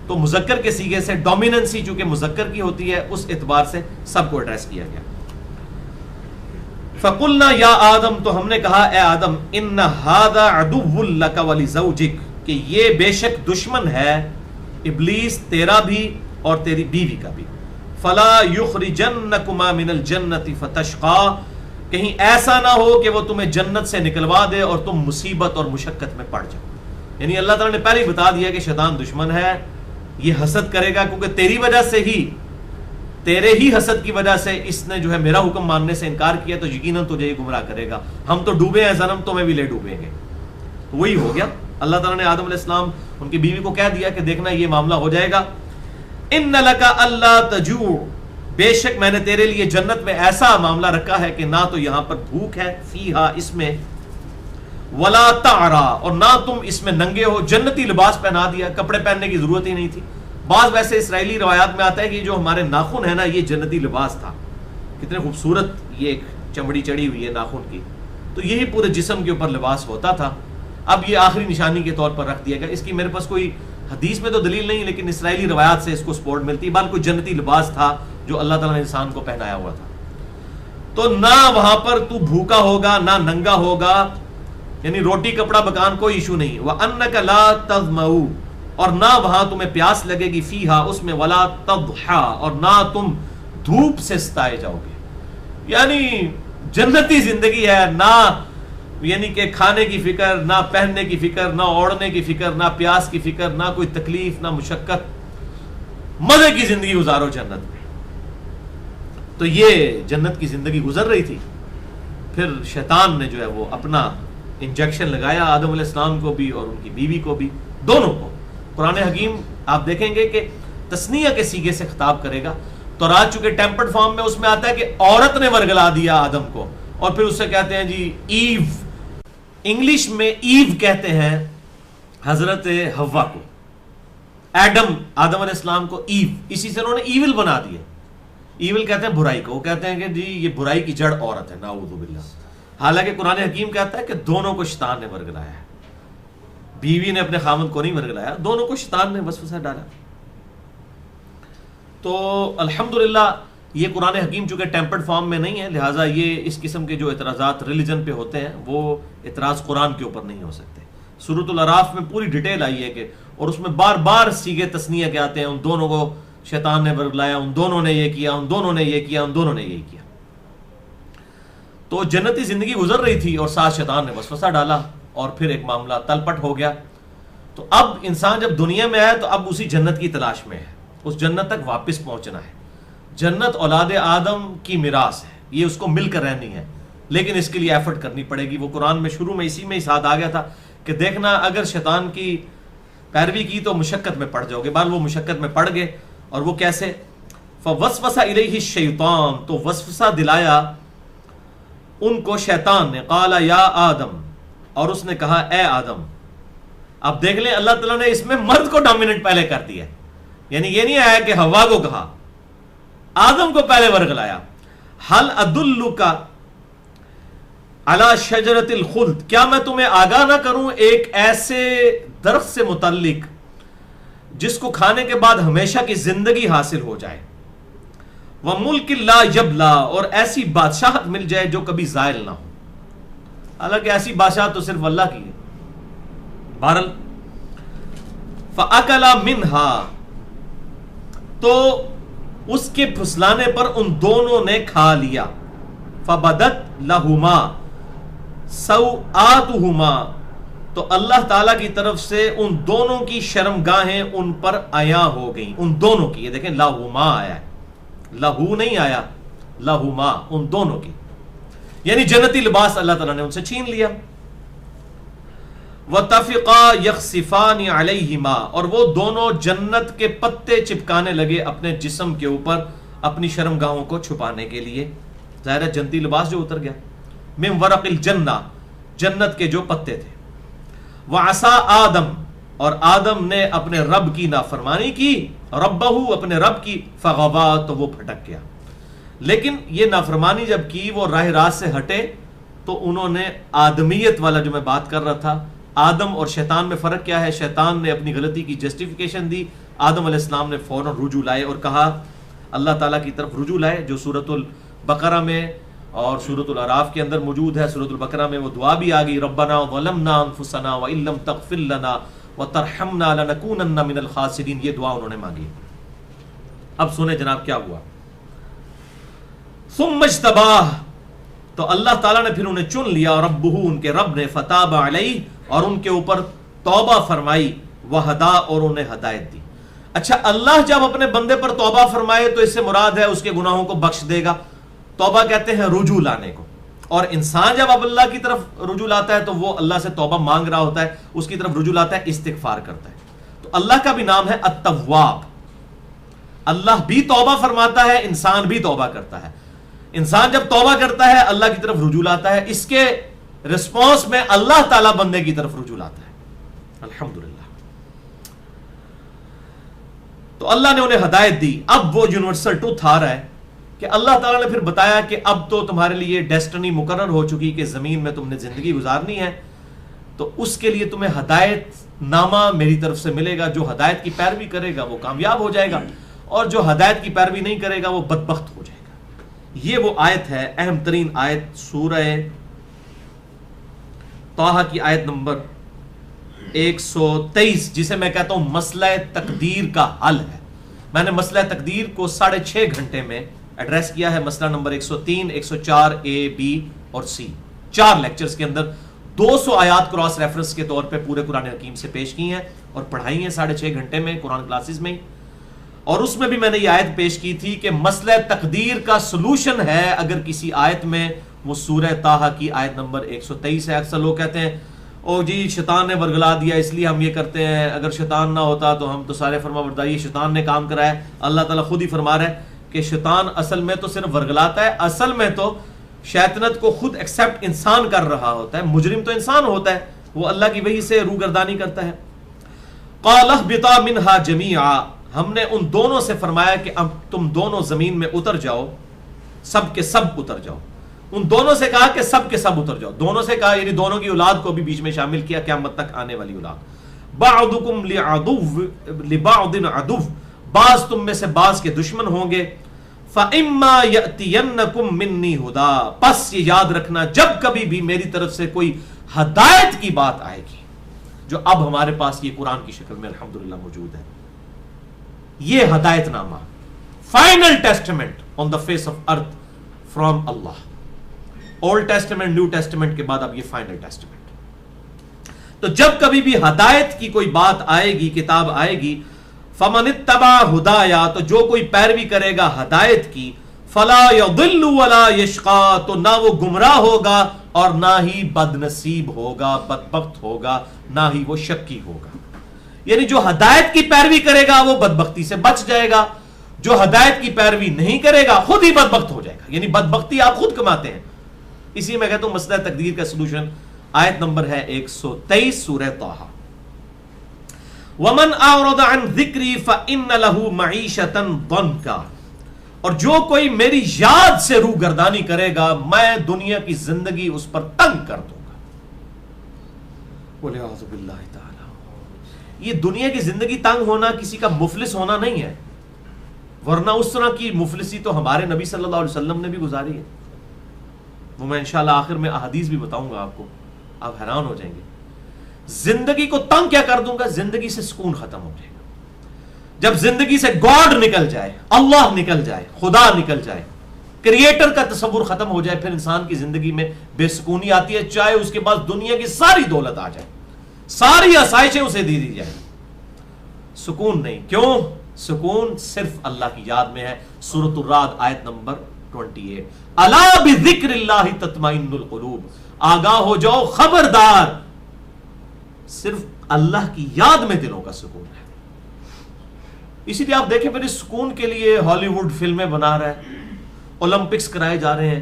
تو مذکر کے سیغے سے ڈومیننسی چونکہ مذکر کی ہوتی ہے, اس اعتبار سے سب کو ایڈریس کیا گیا. فَقُلْنَا يَا آدم, تو ہم نے کہا اے آدم, إِنَّ هَذَا عَدُوٌّ لَكَ وَلِزَوْجِكَ, کہ یہ بے شک دشمن ہے ابلیس تیرا بھی اور تیری بیوی کا بھی. فَلَا يُخْرِجَنَّكُمَا مِنَ الْجَنَّةِ فَتَشْقَىٰ, کہیں ایسا نہ ہو کہ وہ تمہیں جنت سے نکلوا دے اور تم مصیبت اور مشقت میں پڑ جاؤ. یعنی اللہ تعالیٰ نے پہلے ہی بتا دیا کہ شیطان دشمن ہے, یہ حسد کرے گا, کیونکہ تیری وجہ سے ہی, تیرے ہی حسد کی وجہ سے اس نے جو ہے میرا حکم ماننے سے انکار کیا, تو یقیناً تجھے یہ گمراہ کرے گا. ہم تو ڈوبے ہیں ظلم, تمہیں بھی لے ڈوبیں گے. وہی ہو گیا. اللہ تعالیٰ نے آدم علیہ السلام ان کی بیوی کو کہہ دیا کہ دیکھنا یہ معاملہ ہو جائے گا. ان لک الا تجوع, بے شک میں نے تیرے لیے جنت میں ایسا معاملہ رکھا ہے کہ نہ تو یہاں پر بھوک ہے, فیہا اس میں, ولا تعرا, اور نہ تم اس میں ننگے ہو. جنتی لباس پہنا دیا, کپڑے پہننے کی ضرورت ہی نہیں تھی. بعض ویسے اسرائیلی روایات میں آتا ہے کہ جو ہمارے ناخن ہے نا, یہ جنتی لباس تھا. کتنے خوبصورت یہ ایک چمڑی چڑی ہوئی ہے ناخن کی, تو یہی پورے جسم کے اوپر لباس ہوتا تھا. اب یہ آخری نشانی کے طور پر رکھ دیا گیا. اس کی میرے پاس کوئی حدیث میں تو دلیل نہیں, لیکن اسرائیلی روایات سے اس کو سپورٹ ملتی ہے. بلکہ کوئی جنتی لباس تھا جو اللہ تعالیٰ نے انسان کو پہنایا ہوا تھا. تو نہ وہاں پر تو بھوکا ہوگا نہ ننگا ہوگا, یعنی روٹی کپڑا مکان کوئی ایشو نہیں. وَأَنَّكَ لَا تَظْمَؤُ, اور نہ وہاں تمہیں پیاس لگے گی, فیہا اس میں, وَلَا تَضْحَىٰ, اور نہ تم دھوپ سے ستائے جاؤ گے. یعنی جنتی زندگی ہے, نہ یعنی کہ کھانے کی فکر, نہ پہننے کی فکر, نہ اوڑھنے کی فکر, نہ پیاس کی فکر, نہ کوئی تکلیف, نہ مشقت, مزے کی زندگی گزارو جنت میں. تو یہ جنت کی زندگی گزر رہی تھی. پھر شیطان نے جو ہے وہ اپنا انجیکشن لگایا آدم علیہ السلام کو بھی اور ان کی بیوی کو بھی, دونوں کو. قرآن حکیم آپ دیکھیں گے کہ تثنیہ کے سیغے سے خطاب کرے گا. تو رات چونکہ ٹیمپرڈ فارم میں اس میں آتا ہے کہ عورت نے ورگلا دیا آدم کو, اور پھر اس سے کہتے ہیں جی ایو. انگلش میں ایو کہتے ہیں حضرت حوا کو, آدم علیہ السلام کو ایو, اسی سے انہوں نے ایول بنا دیا. ایول کہتے ہیں برائی کو, وہ کہتے ہیں کہ جی یہ برائی کی جڑ عورت ہے, نعوذ باللہ. حالانکہ قرآن حکیم کہتا ہے کہ دونوں کو شیطان نے ورگلایا ہے. بیوی نے اپنے خامند کو نہیں ورگلایا, دونوں کو شیطان نے وسوسہ ڈالا. تو الحمدللہ یہ قرآن حکیم چونکہ ٹیمپرڈ فارم میں نہیں ہے, لہٰذا یہ اس قسم کے جو اعتراضات ریلیجن پہ ہوتے ہیں وہ اعتراض قرآن کے اوپر نہیں ہو سکتے. سورۃ الاعراف میں پوری ڈیٹیل آئی ہے کہ, اور اس میں بار بار سیغے تثنیہ کے آتے ہیں, ان دونوں کو شیطان نے ورگلایا, ان دونوں نے یہ کیا, ان دونوں نے یہ کیا, ان دونوں نے یہ کیا. تو جنتی زندگی گزر رہی تھی اور ساتھ شیطان نے وسوسہ ڈالا, اور پھر ایک معاملہ تلپٹ ہو گیا. تو اب انسان جب دنیا میں آیا تو اب اسی جنت کی تلاش میں ہے, اس جنت تک واپس پہنچنا ہے. جنت اولاد آدم کی میراث ہے, یہ اس کو مل کر رہنی ہے, لیکن اس کے لیے ایفرٹ کرنی پڑے گی. وہ قرآن میں شروع میں اسی میں ہی ساتھ آ گیا تھا کہ دیکھنا اگر شیطان کی پیروی کی تو مشقت میں پڑ جاؤ گے. بعد وہ مشقت میں پڑ گئے, اور وہ کیسے؟ فوسوس الیہ الشیطان, تو وسوسہ دلایا ان کو شیطان نے. قال یا آدم, اور اس نے کہا اے آدم. اب دیکھ لیں اللہ تعالیٰ نے اس میں مرد کو ڈومیننٹ پہلے کر دیا, یعنی یہ نہیں آیا کہ حوا کو کہا, آدم کو پہلے ورگلایا. حل ادلک علی شجرۃ الخلد, کیا میں تمہیں آگاہ نہ کروں ایک ایسے درخت سے متعلق جس کو کھانے کے بعد ہمیشہ کی زندگی حاصل ہو جائے، وَمُلْكٍ لَا يَبْلَى، اور ایسی بادشاہت مل جائے جو کبھی زائل نہ ہو۔ حالانکہ ایسی بادشاہت تو صرف اللہ کی ہے۔ بہرحال فَأَكَلَ مِنْهَا، تو اس کے پھسلانے پر ان دونوں نے کھا لیا۔ فَبَدَتْ لَهُمَا سَوْآتُهُمَا، تو اللہ تعالیٰ کی طرف سے ان دونوں کی شرمگاہیں ان پر عیاں ہو گئیں، ان دونوں کی، یہ دیکھیں لہما آیا ہے، لہو نہیں آیا، لہما، ان دونوں کی، یعنی جنتی لباس اللہ تعالیٰ نے ان سے چھین لیا۔ وَتَفِقَا يَخْصِفَانِ عَلَيْهِمَا، اور وہ دونوں جنت کے پتے چپکانے لگے اپنے جسم کے اوپر اپنی شرمگاہوں کو چھپانے کے لیے، ظاہر ہے جنتی لباس جو اتر گیا۔ مِن وَرَقِ الْجَنَّةِ، جنت کے جو پتے تھے۔ وَعَصَىٰ آدم، اور آدم نے اپنے رب کی نافرمانی کی، ربہو، اپنے رب کی، فغوا، تو وہ پھٹک گیا۔ لیکن یہ نافرمانی جب کی، وہ راہ راست سے ہٹے، تو انہوں نے آدمیت والا جو میں بات کر رہا تھا، آدم اور شیطان میں فرق کیا ہے؟ شیطان نے اپنی غلطی کی جسٹیفیکیشن دی، آدم علیہ السلام نے فوراً رجوع لائے اور کہا اللہ تعالیٰ کی طرف رجوع لائے، جو سورۃ البقرہ میں اور سورۃ الاعراف کے اندر موجود ہے۔ سورۃ البقرہ میں وہ دعا بھی آ گئی، ربنا ظلمنا انفسنا وان لم تغفر لنا وترحمنا لنکونن من الخاسرین، یہ دعا انہوں نے مانگی۔ اب سنیں جناب کیا ہوا۔ ثم اجتباہ، تو اللہ تعالیٰ نے پھر انہیں چن لیا، ربہ، ان کے رب نے، فتاب علیہ، اور ان کے اوپر توبہ فرمائی، وہدا، اور انہیں ہدایت دی۔ اچھا، اللہ جب اپنے بندے پر توبہ فرمائے تو اس سے مراد ہے اس کے گناہوں کو بخش دے گا۔ توبہ کہتے ہیں رجوع لانے کو، اور انسان جب اب اللہ کی طرف رجوع لاتا ہے تو وہ اللہ سے توبہ مانگ رہا ہوتا ہے، اس کی طرف رجوع لاتا ہے، استغفار کرتا ہے۔ تو اللہ کا بھی نام ہے التواب، اللہ بھی توبہ فرماتا ہے، انسان بھی توبہ کرتا ہے۔ انسان جب توبہ کرتا ہے اللہ کی طرف رجوع لاتا ہے، اس کے رسپانس میں اللہ تعالیٰ بندے کی طرف رجوع لاتا ہے، الحمدللہ۔ تو اللہ نے انہیں ہدایت دی۔ اب وہ یونیورسل ٹروتھ آ رہا ہے کہ اللہ تعالیٰ نے پھر بتایا کہ اب تو تمہارے لیے ڈیسٹنی مقرر ہو چکی کہ زمین میں تم نے زندگی گزارنی ہے، تو اس کے لیے تمہیں ہدایت نامہ میری طرف سے ملے گا۔ جو ہدایت کی پیروی کرے گا وہ کامیاب ہو جائے گا، اور جو ہدایت کی پیروی نہیں کرے گا وہ بدبخت ہو جائے گا۔ یہ وہ آیت ہے، اہم ترین آیت، سورہ طٰہٰ کی آیت نمبر 123، جسے میں کہتا ہوں مسئلہ تقدیر کا حل ہے۔ میں نے مسئلہ تقدیر کو 6.5 گھنٹے میں ایڈریس کیا ہے، مسئلہ نمبر 103، 104 اے، بی اور سی، 4 لیکچرز کے اندر 200 آیات کراس ریفرنس کے طور پہ پورے قرآن حکیم سے پیش کی ہیں اور پڑھائی ہیں 6.5 گھنٹے میں قرآن کلاسز میں۔ اور اس میں بھی میں نے یہ آیت پیش کی تھی کہ مسئلہ تقدیر کا سلوشن ہے اگر کسی آیت میں، وہ سورہ طٰہٰ کی آیت نمبر 123 ہے۔ اکثر لوگ کہتے ہیں او جی شیطان نے ورگلا دیا اس لیے ہم یہ کرتے ہیں، اگر شیطان نہ ہوتا تو ہم تو سارے فرما بردار، یہ شیطان نے کام کرا ہے۔ اللہ تعالیٰ خود ہی فرما رہا ہے کہ شیطان اصل میں تو صرف ورگلاتا ہے، اصل میں تو شیطنت کو خود ایکسیپٹ انسان کر رہا ہوتا ہے، مجرم تو انسان ہوتا ہے، وہ اللہ کی وحی سے روگردانی کرتا ہے۔ قَالَ اهْبِطَا مِنْهَا جَمِيعًا، ہم نے ان دونوں سے فرمایا کہ اب تم دونوں زمین میں اتر جاؤ، سب کے سب اتر جاؤ۔ ان دونوں سے کہا کہ سب کے سب اتر جاؤ، دونوں سے کہا یعنی دونوں کی اولاد کو بھی بیچ میں شامل کیا، قیامت تک آنے والی اولاد۔ بَعْضُكُمْ لِبَعْضٍ عَدُوٌّ، بعض تم میں سے بعض کے دشمن ہوں گے۔ فَإِمَّا يَأْتِيَنَّكُمْ مِنِّي هُدًى، پس یہ یاد رکھنا جب کبھی بھی میری طرف سے کوئی ہدایت کی بات آئے گی، جو اب ہمارے پاس یہ قرآن کی شکل میں الحمدللہ موجود ہے، یہ ہدایت نامہ، final testament on the face of earth from Allah. Old testament, new testament کے بعد اب یہ فائنل ٹیسٹمنٹ۔ تو جب کبھی بھی ہدایت کی کوئی بات آئے گی، کتاب آئے گی، فَمَنِ اتَّبَعَ هُدَايَا، تو جو کوئی پیروی کرے گا ہدایت کی، فَلَا يَضِلُّ وَلَا يَشْقَى، تو نہ وہ گمراہ ہوگا اور نہ ہی بد نصیب ہوگا، بدبخت ہوگا، نہ ہی وہ شکی ہوگا۔ یعنی جو ہدایت کی پیروی کرے گا وہ بدبختی سے بچ جائے گا، جو ہدایت کی پیروی نہیں کرے گا خود ہی بدبخت ہو جائے گا، یعنی بدبختی آپ خود کماتے ہیں۔ اسی میں کہتا ہوں مسئلہ تقدیر کا سلوشن، آیت نمبر ہے 123 سورہ طٰہٰ۔ وَمَنْ أَعْرَضَ عَنْ ذِكْرِي فَإِنَّ لَهُ مَعِيشَةً ضَنْكًا، اور جو کوئی میری یاد سے روگردانی کرے گا میں دنیا کی زندگی اس پر تنگ کر دوں گا۔ وَلِعَوْذُ بِاللَّهِ تَعَالَى، یہ دنیا کی زندگی تنگ ہونا کسی کا مفلس ہونا نہیں ہے، ورنہ اس طرح کی مفلسی تو ہمارے نبی صلی اللہ علیہ وسلم نے بھی گزاری ہے، وہ میں انشاءاللہ آخر میں احادیث بھی بتاؤں گا آپ کو، آپ حیران ہو جائیں گے۔ زندگی کو تنگ کیا کر دوں گا؟ زندگی سے سکون ختم ہو جائے گا۔ جب زندگی سے گاڈ نکل جائے، اللہ نکل جائے، خدا نکل جائے، کریٹر کا تصور ختم ہو جائے، پھر انسان کی زندگی میں بے سکونی آتی ہے، چاہے اس کے پاس دنیا کی ساری دولت آ جائے، ساری آسائشیں اسے دی جائے، سکون نہیں۔ کیوں؟ سکون صرف اللہ کی یاد میں ہے۔ سورۃ الرعد آیت نمبر 28، الا بذکر اللہ تطمئن القلوب، آگاہ ہو جاؤ، خبردار، صرف اللہ کی یاد میں دلوں کا سکون ہے۔ اسی لیے آپ دیکھیں پھر اس سکون کے لیے ہالی ووڈ فلمیں بنا رہا ہے، اولمپکس کرائے جا رہے ہیں،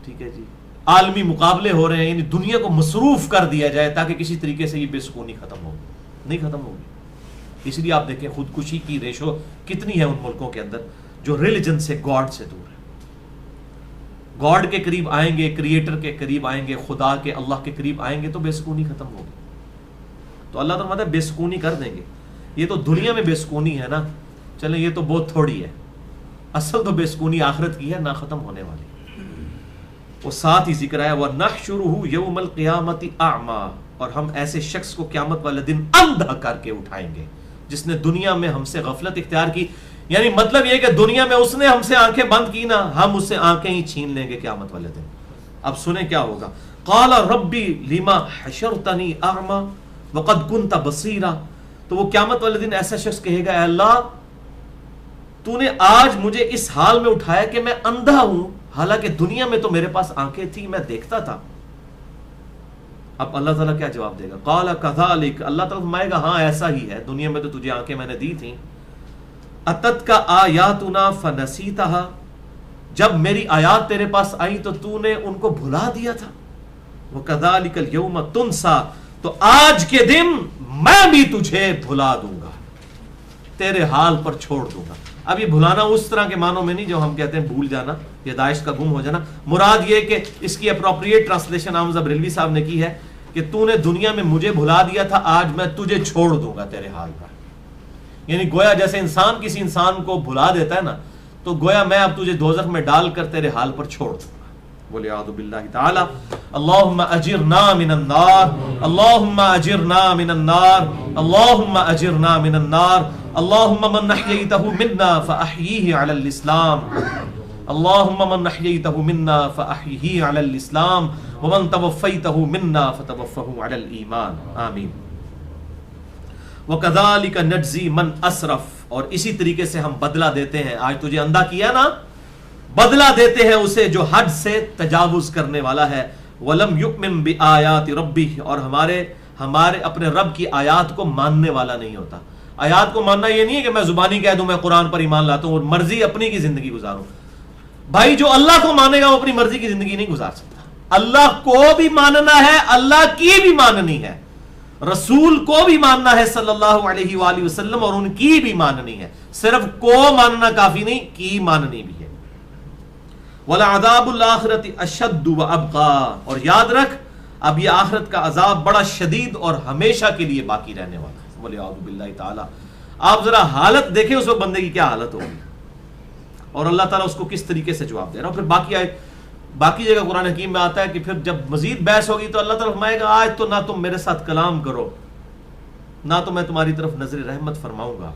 ٹھیک ہے جی، عالمی مقابلے ہو رہے ہیں، یعنی دنیا کو مصروف کر دیا جائے تاکہ کسی طریقے سے یہ بے سکونی ختم ہو، نہیں ختم ہوگی۔ اس لیے آپ دیکھیں خودکشی کی ریشو کتنی ہے ان ملکوں کے اندر جو ریلیجن سے، گاڈ سے دور ہے۔ گاڈ کے قریب آئیں گے، کریٹر کے قریب آئیں گے، خدا کے، اللہ کے قریب آئیں گے تو بے سکونی ختم ہوگی۔ تو اللہ تعالیٰ بے سکونی کر دیں گے۔ یہ تو دنیا میں بے سکونی ہے نا، چلیں یہ تو بہت تھوڑی ہے، اصل تو بے سکونی آخرت کی ہے، نہ ختم ہونے والی۔ وہ ساتھ ہی ذکر آیا وَنَحْشُرُهُ يَوْمَ الْقِيَامَةِ أَعْمَى، اور ہم ایسے شخص کو قیامت والے دن اندھا کر کے اٹھائیں گے جس نے دنیا میں ہم سے غفلت اختیار کی، یعنی مطلب یہ کہ دنیا میں اس نے ہم سے آنکھیں بند کی نا، ہم اس سے آنکھیں ہی چھین لیں گے قیامت والے دن۔ اب سنیں کیا ہوگا، قال ربی لما حشرتنی اعمی وقد كنت بصیرا، تو وہ قیامت والے دن ایسا شخص کہے گا، اے اللہ تو نے آج مجھے اس حال میں اٹھایا کہ میں اندھا ہوں، حالانکہ دنیا میں تو میرے پاس آنکھیں تھی، میں دیکھتا تھا۔ اب اللہ تعالیٰ کیا جواب دے گا، قال کذالک، اللہ تعالیٰ فرمائے گا ہاں ایسا ہی ہے، دنیا میں تو تجھے آنکھیں میں نے دی تھیں، اتتک آیاتنا فنسیتها، جب میری آیات تیرے پاس آئی تو تو نے ان کو بھلا دیا تھا، وکذالک اليوم تنسا، تو آج کے دن میں بھی تجھے بھلا دوں گا، تیرے حال پر چھوڑ دوں گا۔ اب یہ بھلانا اس طرح کے معنوں میں نہیں جو ہم کہتے ہیں بھول جانا یا داعش کا گم ہو جانا، مراد یہ کہ اس کی اپروپریٹ ٹرانسلیشن حمزہ بریلوی صاحب نے کی ہے کہ تو نے دنیا میں مجھے بھلا دیا تھا، آج میں تجھے چھوڑ دوں گا تیرے حال پر۔ یعنی گویا جیسے انسان کسی انسان کو بھلا دیتا ہے نا، تو گویا میں اب تجھے دوزخ میں ڈال کر تیرے حال پر چھوڑ دوں گا۔ بولے اعوذ باللہ تعالی، اللہم اجرنا من النار، اللہم اجرنا من النار، اللہم اجرنا من النار، اللہم من احییتہ منا فاحییہ علی الاسلام، اللہم من احییتہ منا فاحییہ علی الاسلام، ومن توفیتہ منا فتوفہ علی الایمان، آمین۔ وَكَذَلِكَ نَجْزِي مَنْ أَسْرَفَ، اور اسی طریقے سے ہم بدلہ دیتے ہیں، آج تجھے اندھا کیا نا، بدلہ دیتے ہیں اسے جو حد سے تجاوز کرنے والا ہے، وَلَمْ يُؤْمِنْ بِآيَاتِ رَبِّهِ، اور ہمارے اپنے رب کی آیات کو ماننے والا نہیں ہوتا۔ آیات کو ماننا یہ نہیں ہے کہ میں زبانی کہہ دوں میں قرآن پر ایمان لاتا ہوں اور مرضی اپنی کی زندگی گزاروں۔ بھائی جو اللہ کو مانے گا وہ اپنی مرضی کی زندگی نہیں گزار سکتا۔ اللہ کو بھی ماننا ہے، اللہ کی بھی ماننی ہے، رسول کو بھی ماننا ہے صلی اللہ علیہ وآلہ وسلم، اور ان کی بھی ماننی ہے، صرف کو ماننا کافی نہیں، کی ماننی بھی ہے۔ وَلَعَذَابُ الْآخِرَةِ أَشَدُّ وَأَبْقَىٰ، اور یاد رکھ اب یہ آخرت کا عذاب بڑا شدید اور ہمیشہ کے لیے باقی رہنے والا ہے۔ بولے اعوذ باللہ تعالی۔ آپ ذرا حالت دیکھیں اس وقت بندے کی کیا حالت ہوگی، اور اللہ تعالیٰ اس کو کس طریقے سے جواب دے رہا ہے۔ پھر باقی جگہ قرآن حکیم میں آتا ہے کہ پھر جب مزید بحث ہوگی تو اللہ تعالیٰ فرمائے گا آج تو نہ تم میرے ساتھ کلام کرو، نہ تو میں تمہاری طرف نظر رحمت فرماؤں گا،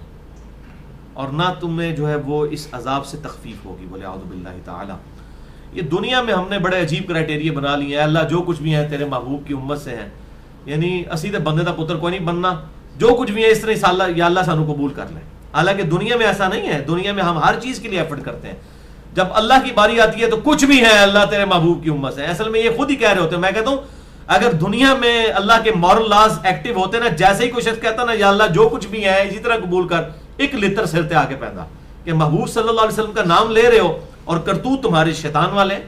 اور نہ تمہیں جو ہے وہ اس عذاب سے تخفیف ہوگی۔ بولے اعوذ باللہ تعالی۔ یہ دنیا میں ہم نے بڑے عجیب کرائٹیریا بنا لیے ہیں، اللہ جو کچھ بھی ہے تیرے محبوب کی امت سے ہیں، یعنی اسی تے بندے دا پتر کوئی نہیں بننا، جو کچھ بھی ہے اس طرح یا اللہ سانو قبول کر لیں۔ حالانکہ دنیا میں ایسا نہیں ہے، دنیا میں ہم ہر چیز کے لیے ایفرٹ کرتے ہیں، جب اللہ کی باری آتی ہے تو کچھ بھی ہے اللہ تیرے محبوب کی امت سے۔ اصل میں یہ خود ہی کہہ رہے ہوتے ہیں، میں کہتا ہوں اگر دنیا میں اللہ کے مورل لاز ایکٹیو ہوتے نا، جیسے ہی کوئی شخص کہتا نا یا اللہ جو کچھ بھی ہے اسی طرح قبول کر، ایک لتر سر تے آگے پہندا کہ محبوب صلی اللہ علیہ وسلم کا نام لے رہے ہو اور کرتوت تمہارے شیطان والے،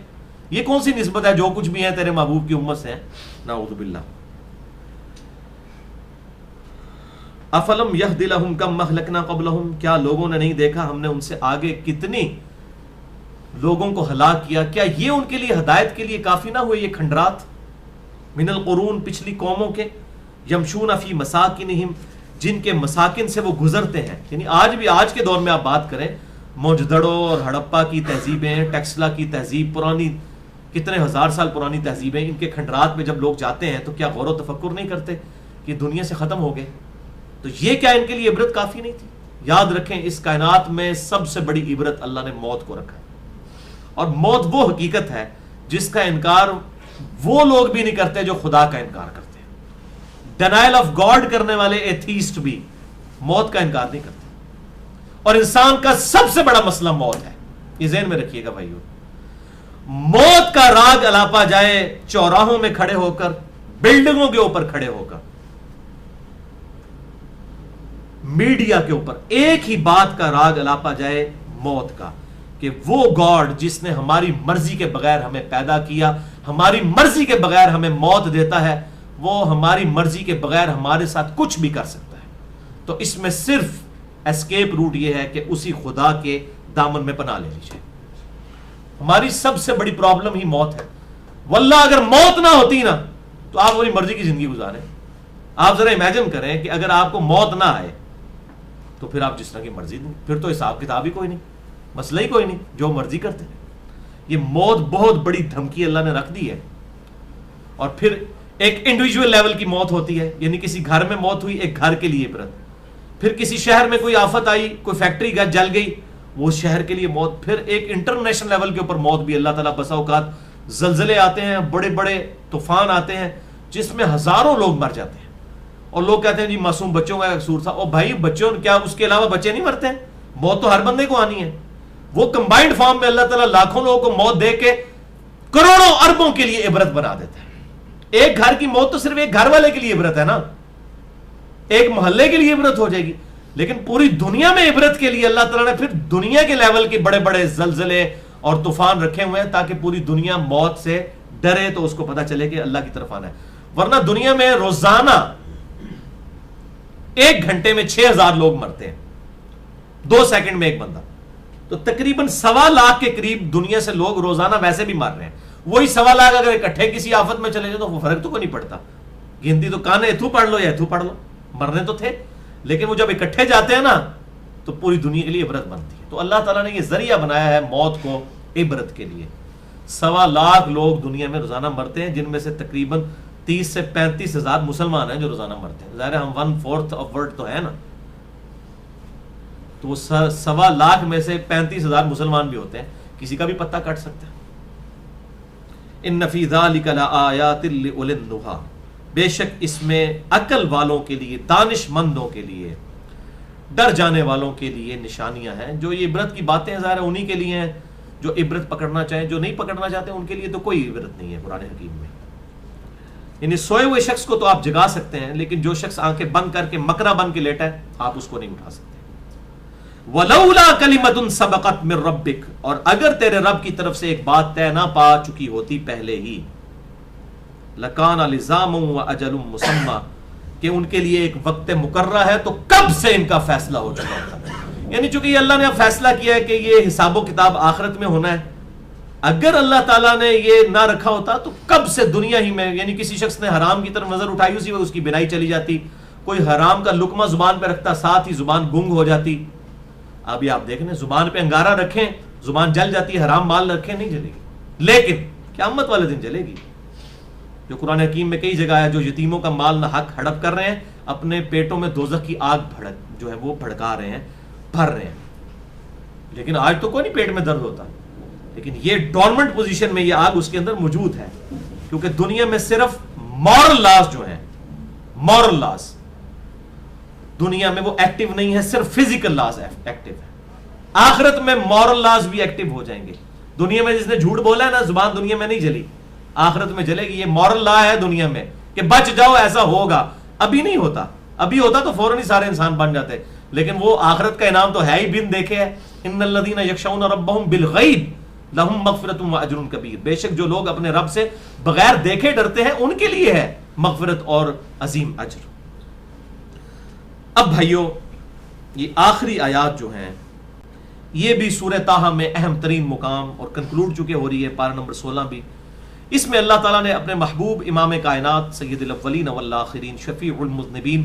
یہ کون سی نسبت ہے جو کچھ بھی ہے تیرے محبوب کی امت سے ہیں؟ نعوذ باللہ۔ افلم یہد لہم کم اہلکنا قبلہم، کیا لوگوں نے نہیں دیکھا ہم نے ان سے آگے کتنی لوگوں کو ہلاک کیا، کیا یہ ان کے لیے ہدایت کے لیے کافی نہ ہوئے یہ کھنڈرات؟ من القرون، پچھلی قوموں کے، یمشون فی مساکنہم، جن کے مساکن سے وہ گزرتے ہیں. یعنی آج بھی، آج کے دور میں آپ بات کریں، موجدڑو اور ہڑپا کی تہذیبیں، ٹیکسلا کی تہذیب، پرانی کتنے ہزار سال پرانی تہذیبیں، ان کے کھنڈرات میں جب لوگ جاتے ہیں تو کیا غور و تفکر نہیں کرتے کہ دنیا سے ختم ہو گئے؟ تو یہ کیا ان کے لیے عبرت کافی نہیں تھی؟ یاد رکھیں، اس کائنات میں سب سے بڑی عبرت اللہ نے موت کو رکھا ہے. اور موت وہ حقیقت ہے جس کا انکار وہ لوگ بھی نہیں کرتے جو خدا کا انکار کرتے ہیں. ڈینائل آف گاڈ کرنے والے ایتھیسٹ بھی موت کا انکار نہیں کرتے. اور انسان کا سب سے بڑا مسئلہ موت ہے، یہ ذہن میں رکھیے گا بھائیو. موت کا راگ الاپا جائے چوراہوں میں کھڑے ہو کر، بلڈنگوں کے اوپر کھڑے ہو کر، میڈیا کے اوپر، ایک ہی بات کا راگ الاپا جائے موت کا، کہ وہ گاڈ جس نے ہماری مرضی کے بغیر ہمیں پیدا کیا، ہماری مرضی کے بغیر ہمیں موت دیتا ہے، وہ ہماری مرضی کے بغیر ہمارے ساتھ کچھ بھی کر سکتا ہے. تو اس میں صرف اسکیپ روٹ یہ ہے کہ اسی خدا کے دامن میں پناہ لے لیجیے. ہماری سب سے بڑی پرابلم ہی موت ہے. واللہ اگر موت نہ ہوتی نا تو آپ اپنی مرضی کی زندگی گزاریں. آپ ذرا امیجن کریں کہ اگر آپ کو موت نہ آئے تو پھر آپ جس طرح کی مرضی دیں، پھر تو حساب کتاب ہی کوئی نہیں، مسئلہ ہی کوئی نہیں، جو مرضی کرتے ہیں. یہ موت بہت بڑی دھمکی اللہ نے رکھ دی ہے. اور پھر ایک انڈیویجول لیول کی موت ہوتی ہے، یعنی کسی گھر میں موت ہوئی، ایک گھر کے لیے عبرت. پھر کسی شہر میں کوئی آفت آئی، کوئی فیکٹری جل گئی، وہ شہر کے لیے موت. پھر ایک انٹرنیشنل لیول کے اوپر موت بھی. اللہ تعالیٰ بسا اوقات زلزلے آتے ہیں، بڑے بڑے طوفان آتے ہیں جس میں ہزاروں لوگ مر جاتے ہیں، اور لوگ کہتے ہیں جی معصوم بچوں کا قصور تھا. اور بھائی بچوں کیا اس کے علاوہ بچے نہیں مرتے ہیں؟ موت تو ہر بندے کو آنی ہے. وہ کمبائنڈ فارم میں اللہ تعالیٰ لاکھوں لوگوں کو موت دے کے کروڑوں اربوں کے لیے عبرت بنا دیتا ہے. ایک گھر کی موت تو صرف ایک گھر والے کے لیے عبرت ہے نا، ایک محلے کے لیے عبرت ہو جائے گی، لیکن پوری دنیا میں عبرت کے لیے اللہ تعالیٰ نے پھر دنیا کے لیول کے بڑے بڑے زلزلے اور طوفان رکھے ہوئے ہیں تاکہ پوری دنیا موت سے ڈرے تو اس کو پتا چلے کہ اللہ کی طرف آنا ہے. ورنہ دنیا میں روزانہ 1 گھنٹے میں 6000 لوگ مرتے ہیں، 2 سیکنڈ میں ایک بندہ. تو تقریباً 1.25 لاکھ کے قریب دنیا سے لوگ روزانہ ویسے بھی مر رہے ہیں. وہی 1.25 لاکھ اگر اکٹھے کسی آفت میں چلے جائے تو وہ فرق تو کوئی نہیں پڑتا. گنتی تو کانے اتھو پڑھ لو یا اتھو پڑھ لو، مرنے تو تھے. لیکن وہ جب اکٹھے جاتے ہیں نا تو پوری دنیا کے لیے عبرت بنتی ہے. تو اللہ تعالیٰ نے یہ ذریعہ بنایا ہے موت کو عبرت کے لیے. 1.25 لاکھ لوگ دنیا میں روزانہ مرتے ہیں، جن میں سے تقریباً 30 سے 35 ہزار مسلمان ہیں جو روزانہ مرتے ہیں. ظاہر ہم 1/4 آف ورلڈ تو ہے نا، تو وہ 1.25 لاکھ میں سے 35 ہزار مسلمان بھی ہوتے ہیں. کسی کا بھی پتہ کٹ سکتا ہے. ان فی ذلک لآیات لأولی النہی، بے شک اس میں عقل والوں کے لیے، دانش مندوں کے لیے، ڈر جانے والوں کے لیے نشانیاں ہیں. جو یہ عبرت کی باتیں ظاہر ہے انہی کے لیے ہیں جو عبرت پکڑنا چاہیں. جو نہیں پکڑنا چاہتے ان کے لیے تو کوئی عبرت نہیں ہے قرآن حکیم میں. یعنی سوئے ہوئے شخص کو تو آپ جگا سکتے ہیں، لیکن جو شخص آنکھیں بند کر کے مکرا بن کے لیٹا ہے آپ اس کو نہیں اٹھا سکتے. وَلَوْلَا كَلِمَةٌ سَبَقَتْ مِن رَبِّكَ، اور اگر تیرے رب کی طرف سے ایک بات طے نہ پا چکی ہوتی پہلے ہی، لَكَانَ لِزَامٌ وَأَجَلٌ مُّسَمًّى، کہ ان کے لیے ایک وقت مقررہ ہے تو کب سے ان کا فیصلہ ہو چکا ہوتا. یعنی چونکہ یہ اللہ نے اب فیصلہ کیا ہے کہ یہ حساب و کتاب آخرت میں ہونا ہے. اگر اللہ تعالیٰ نے یہ نہ رکھا ہوتا تو کب سے دنیا ہی میں، یعنی کسی شخص نے حرام کی طرف نظر اٹھائی اسی وقت اس کی بینائی چلی جاتی. کوئی حرام کا لقمہ زبان پہ رکھتا ساتھ ہی زبان گنگ ہو جاتی. ابھی آپ دیکھ لیں، زبان پہ انگارہ رکھیں زبان جل جاتی ہے، حرام مال رکھیں نہیں جلے گی. لیکن قیامت والے دن جلے گی. جو قرآن حکیم میں کئی جگہ ہے، جو یتیموں کا مال نہ حق ہڑپ کر رہے ہیں، اپنے پیٹوں میں دوزخ کی آگ جو ہے وہ بھڑکا رہے ہیں، بھر رہے ہیں. لیکن آج تو کوئی نہیں پیٹ میں درد ہوتا، لیکن یہ ڈورمنٹ پوزیشن میں یہ آگ اس کے اندر موجود ہے، کیونکہ دنیا میں صرف مورل لاز جو ہیں، مورل لاز دنیا میں وہ ایکٹیو نہیں ہے، صرف فزیکل لاز ایکٹیو ہے. آخرت میں مورل لاز بھی ایکٹیو ہو جائیں گے. دنیا میں جس نے جھوٹ بولا ہے نا، زبان دنیا میں نہیں جلی، آخرت میں جلے گی. یہ مورل لا ہے دنیا میں کہ بچ جاؤ، ایسا ہوگا. ابھی نہیں ہوتا، ابھی ہوتا تو فوراً ہی سارے انسان بن جاتے. لیکن وہ آخرت کا انعام تو ہے ہی بن دیکھے ہے. ان الذین یخشون ربهم بالغیب لہم مغفرۃ واجر کبیر، بے شک جو لوگ اپنے رب سے بغیر دیکھے ڈرتے ہیں ان کے لیے ہے مغفرت اور عظیم اجر. اب بھائیو، یہ آخری آیات جو ہیں یہ بھی سورہ طٰہٰ میں اہم ترین مقام اور کنکلوڈ چکے ہو رہی ہے، پارہ نمبر 16 بھی. اس میں اللہ تعالیٰ نے اپنے محبوب امام کائنات سید الاولین والآخرین شفیع المذنبین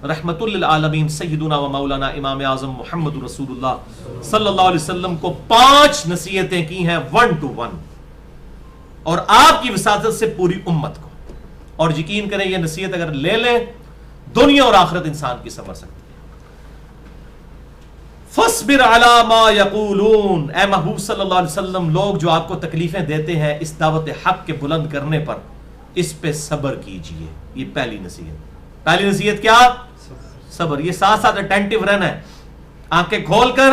رحمت للعالمین سیدنا و مولانا امام اعظم محمد رسول اللہ صلی اللہ علیہ وسلم کو 5 نصیحتیں کی ہیں 1 to 1، اور آپ کی وساطت سے پوری امت کو. اور یقین کریں یہ نصیحت اگر لے لیں دنیا اور آخرت انسان کی سنور سکتی ہے. فاصبر علی ما یقولون، اے محبوب صلی اللہ علیہ وسلم لوگ جو آپ کو تکلیفیں دیتے ہیں اس دعوت حق کے بلند کرنے پر، اس پہ صبر کیجئے. یہ پہلی نصیحت. پہلی نصیحت کیا؟ صبر. یہ ساتھ ساتھ اٹینٹو رہنا ہے، آنکھیں کھول کر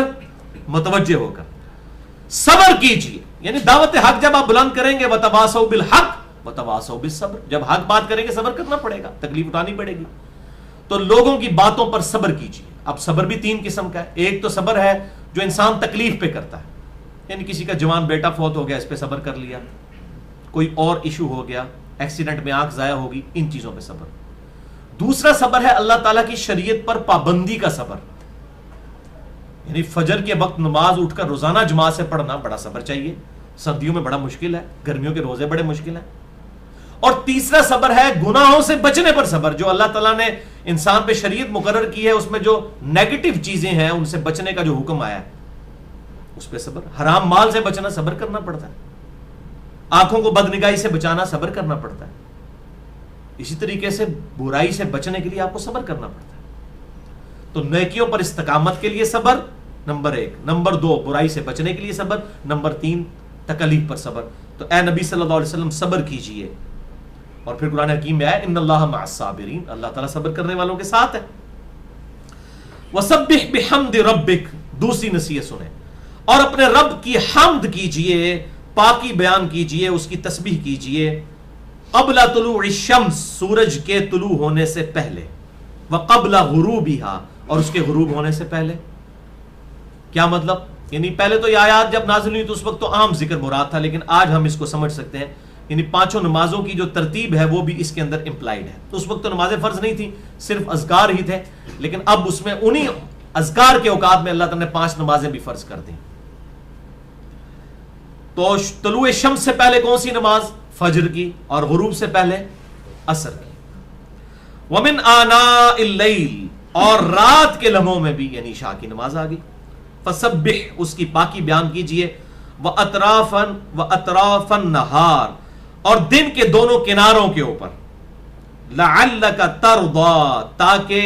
متوجہ ہو کر صبر کیجئے. یعنی دعوت حق جب آپ بلند کریں گے وتواصوا بالحق وتواصوا بالصبر، جب حق بات کریں گے صبر کرنا پڑے گا، تکلیف اٹھانی پڑے گی. تو لوگوں کی باتوں پر صبر کیجئے. اب صبر بھی 3 قسم کا ہے. ایک تو صبر ہے جو انسان تکلیف پہ کرتا ہے، یعنی کسی کا جوان بیٹا فوت ہو گیا اس پہ صبر کر لیا، کوئی اور ایشو ہو گیا، ایکسیڈنٹ میں آنکھ ضائع ہوگی، ان چیزوں پہ صبر. دوسرا صبر ہے اللہ تعالیٰ کی شریعت پر پابندی کا صبر، یعنی فجر کے وقت نماز اٹھ کر روزانہ جماعت سے پڑھنا بڑا صبر چاہیے. سردیوں میں بڑا مشکل ہے، گرمیوں کے روزے بڑے مشکل ہیں. اور تیسرا صبر ہے گناہوں سے بچنے پر صبر، جو اللہ تعالیٰ نے انسان پہ شریعت مقرر کی ہے اس میں جو نیگیٹو چیزیں ہیں ان سے بچنے کا جو حکم آیا ہے اس پہ صبر. حرام مال سے بچنا صبر کرنا پڑتا ہے، آنکھوں کو بدنگاہی سے بچانا صبر کرنا پڑتا ہے. اسی طریقے سے برائی سے بچنے کے لیے آپ کو صبر کرنا پڑتا ہے. تو نیکیوں پر استقامت کے لیے صبر نمبر 1، نمبر 2 برائی سے بچنے کے لیے صبر، نمبر 3 تکلیف پر صبر. تو اے نبی صلی اللہ علیہ وسلم صبر کیجئے. اور پھر قرآن حکیم میں آیا ان اللہ مع الصابرین، اللہ تعالیٰ صبر کرنے والوں کے ساتھ ہے. وسبح بحمد ربک، دوسری نصیحت سنیں، اور اپنے رب کی حمد کیجئے، پاکی بیان کیجئے، اس کی تسبیح کیجئے. قبل طلوع الشمس، سورج کے طلوع ہونے سے پہلے، وقبل غروبها، اور اس کے غروب ہونے سے پہلے. کیا مطلب؟ یعنی پہلے تو یہ آیات جب نازل ہوئی تو اس وقت تو عام ذکر مراد تھا، لیکن آج ہم اس کو سمجھ سکتے ہیں. یعنی 5 نمازوں کی جو ترتیب ہے وہ بھی اس کے اندر امپلائڈ ہے. تو اس وقت تو نمازیں فرض نہیں تھی، صرف اذکار ہی تھے، لیکن اب اس میں انہی اذکار کے اوقات میں اللہ تعالیٰ نے 5 نمازیں بھی فرض کر دیں. تو طلوع شمس سے پہلے کون سی نماز؟ فجر کی، اور غروب سے پہلے عصر کی. ومن آناء اللیل، اور رات کے لمحوں میں بھی، یعنی عشاء کی نماز آ گئی. فسبح، اس کی پاکی بیان کیجئے. وَأَطْرَافَ النَّهَارِ، اور دن کے دونوں کناروں کے اوپر. لَعَلَّكَ تَرْضَى، تاکہ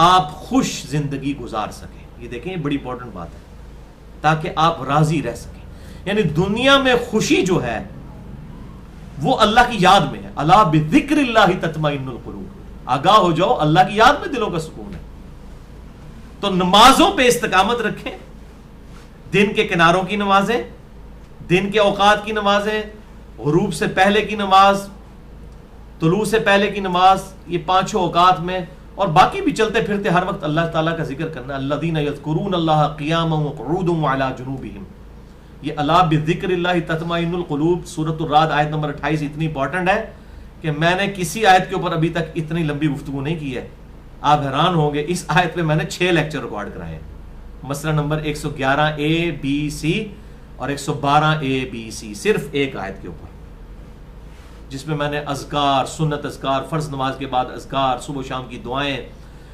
آپ خوش زندگی گزار سکیں. یہ دیکھیں یہ بڑی امپورٹنٹ بات ہے، تاکہ آپ راضی رہ سکیں. یعنی دنیا میں خوشی جو ہے وہ اللہ کی یاد میں ہے. الا بذکر اللہ تطمئن القلوب، آگاہ ہو جاؤ اللہ کی یاد میں دلوں کا سکون ہے. تو نمازوں پہ استقامت رکھیں، دن کے کناروں کی نمازیں، دن کے اوقات کی نمازیں، غروب سے پہلے کی نماز، طلوع سے پہلے کی نماز، یہ 5 اوقات میں. اور باقی بھی چلتے پھرتے ہر وقت اللہ تعالیٰ کا ذکر کرنا. الذین یذکرون اللہ قیاما وقعودا وعلی جنوبہم، یہ الا بذکر اللہ تطمئن القلوب سورۃ الرعد آیت نمبر 28 اتنی امپورٹنٹ ہے کہ میں نے کسی آیت کے اوپر ابھی تک اتنی لمبی گفتگو نہیں کی ہے. آپ حیران ہوں گے، اس آیت پہ میں نے 6 لیکچر ریکارڈ کرائے ہیں. مسئلہ نمبر 111 اے بی سی اور 112 اے بی سی، صرف ایک آیت کے اوپر، جس میں نے اذکار، سنت اذکار، فرض نماز کے بعد اذکار، صبح و شام کی دعائیں،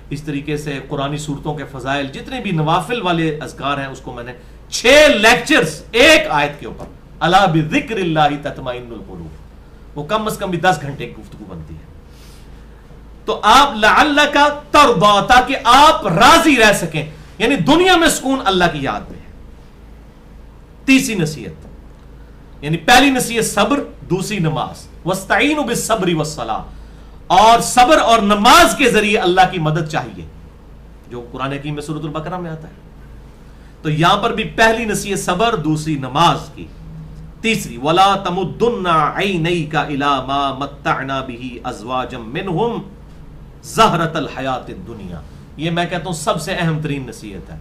اس طریقے سے قرآنی صورتوں کے فضائل، جتنے بھی نوافل والے اذکار ہیں اس کو میں نے 6 لیکچرز ایک آیت کے اوپر. الا بذکر اللہ تطمئن القلوب، وہ کم از کم بھی 10 گھنٹے کی گفتگو بنتی ہے. تو آپ لعلک ترضی، تاکہ آپ راضی رہ سکیں، یعنی دنیا میں سکون اللہ کی یاد میں ہے. تیسری نصیحت، یعنی پہلی نصیحت صبر، دوسری نماز. واستعینوا بالصبر والصلاۃ، اور صبر اور نماز کے ذریعے اللہ کی مدد چاہیے، جو قرآن حکیم میں سورۃ البقرہ میں آتا ہے. تو یہاں پر بھی پہلی نصیحت صبر، دوسری نماز کی. تیسری ولا تمدن عینیک الی ما متعنا به ازواجا منهم زہرۃ الحیات الدنیا. یہ میں کہتا ہوں سب سے اہم ترین نصیحت ہے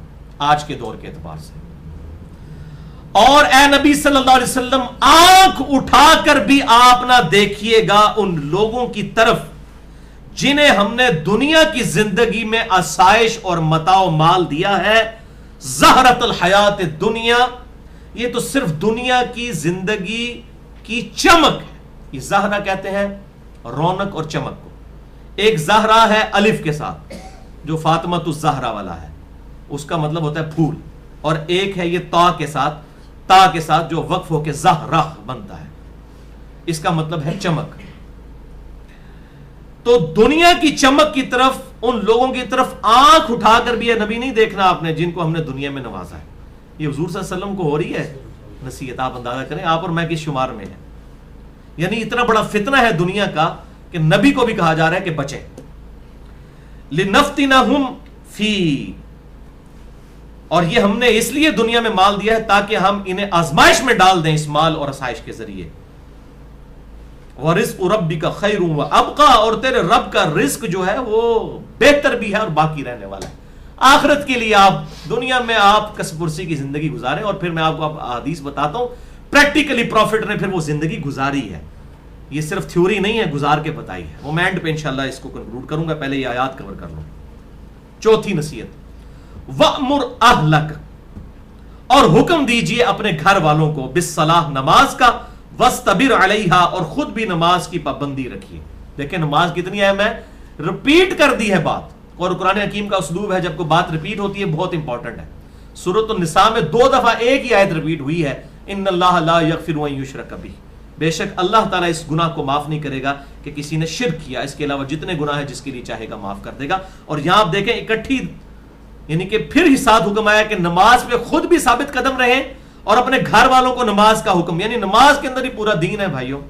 آج کے دور کے اعتبار سے. اور اے نبی صلی اللہ علیہ وسلم آنکھ اٹھا کر بھی آپ نہ دیکھیے گا ان لوگوں کی طرف جنہیں ہم نے دنیا کی زندگی میں آسائش اور متاع و مال دیا ہے. زہرۃ الحیات الدنیا، یہ تو صرف دنیا کی زندگی کی چمک ہے، یہ زہرہ کہتے ہیں رونق اور چمک کو. ایک زہرہ ہے الف کے ساتھ جو فاطمۃ الزہرا والا ہے, اس کا مطلب ہوتا ہے پھول, اور ایک ہے یہ تا کے ساتھ جو وقف ہو کے زہرہ بنتا ہے, اس کا مطلب ہے چمک. تو دنیا کی چمک کی طرف, ان لوگوں کی طرف آنکھ اٹھا کر بھی یہ نبی نہیں دیکھنا آپ نے جن کو ہم نے دنیا میں نوازا ہے. یہ حضور صلی اللہ علیہ وسلم کو ہو رہی ہے نصیحت, آپ اندازہ کریں آپ اور میں کس شمار میں ہیں. یعنی اتنا بڑا فتنہ ہے دنیا کا کہ نبی کو بھی کہا جا رہا ہے کہ بچیں. لِنَفْتِنَهُمْ فِي, اور یہ ہم نے اس لیے دنیا میں مال دیا ہے تاکہ ہم انہیں آزمائش میں ڈال دیں اس مال اور آسائش کے ذریعے. وَرِزْقُ رَبِّكَ خَيْرٌ وَأَبْقَىٰ, اور تیرے رب کا رزق جو ہے وہ بہتر بھی ہے اور باقی رہنے والا ہے. آخرت کے لیے آپ دنیا میں آپ کسب پرسی کی زندگی گزاریں, اور پھر میں آپ کو حدیث بتاتا ہوں پریکٹیکلی پروفٹ نے پھر وہ زندگی گزاری ہے. یہ صرف تھیوری نہیں ہے, گزار کے بتائی ہے. وہ میں اینڈ پہ انشاءاللہ اس کو کنکلوڈ کروں گا, پہلے یہ آیات کور کر لوں. چوتھی نصیحت, وَأْمُرْ أَهْلَكَ, اور حکم دیجئے اپنے گھر والوں کو, بِالصَّلَاةِ, نماز کا, وَاسْتَبِرْ عَلَيْهَا, اور خود بھی نماز کی پابندی رکھیے. دیکھیں نماز کتنی اہم ہے, ریپیٹ کر دی ہے بات, اور قرآن حکیم کا اسلوب ہے جب کوئی بات ریپیٹ ہوتی ہے بہت امپورٹنٹ ہے. سورۃ النساء میں 2 دفعہ ایک ہی آیت ریپیٹ ہوئی ہے, ان اللہ لا یغفر ان یشرک بہ, بے شک اللہ تعالیٰ اس گناہ کو معاف نہیں کرے گا کہ کسی نے شرک کیا, اس کے علاوہ جتنے گناہ ہیں جس کے لیے چاہے گا معاف کر دے گا. اور یہاں آپ دیکھیں اکٹھی, یعنی کہ پھر ہی ساتھ حکم آیا کہ نماز پہ خود بھی ثابت قدم رہیں اور اپنے گھر والوں کو نماز کا حکم, یعنی نماز کے اندر ہی پورا دین ہے بھائیوں.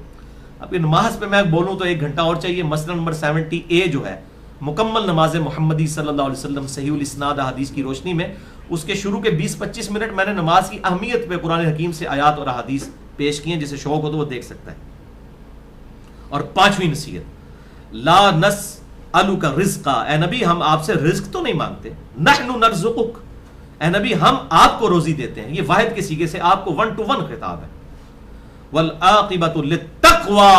اب یہ نماز پہ میں بولوں تو 1 گھنٹہ اور چاہیے. مسئلہ نمبر 70A جو ہے مکمل نماز محمدی صلی اللہ علیہ وسلم صحیح الاسناد حدیث کی روشنی میں, اس کے شروع کے 20-25 منٹ میں نے نماز کی اہمیت پہ قرآن حکیم سے آیات اور احادیث پیش کی ہیں, جسے شوق ہو تو وہ دیکھ سکتا ہے. اور 5ویں نصیحت, لا نسألک رزقا, اے نبی ہم آپ سے رزق تو نہیں مانگتے, نحن نرزقک, اے نبی ہم آپ کو روزی دیتے ہیں. یہ واحد کے صیغے سے آپ کو 1 to 1 خطاب ہے. والعاقبۃ للتقوی,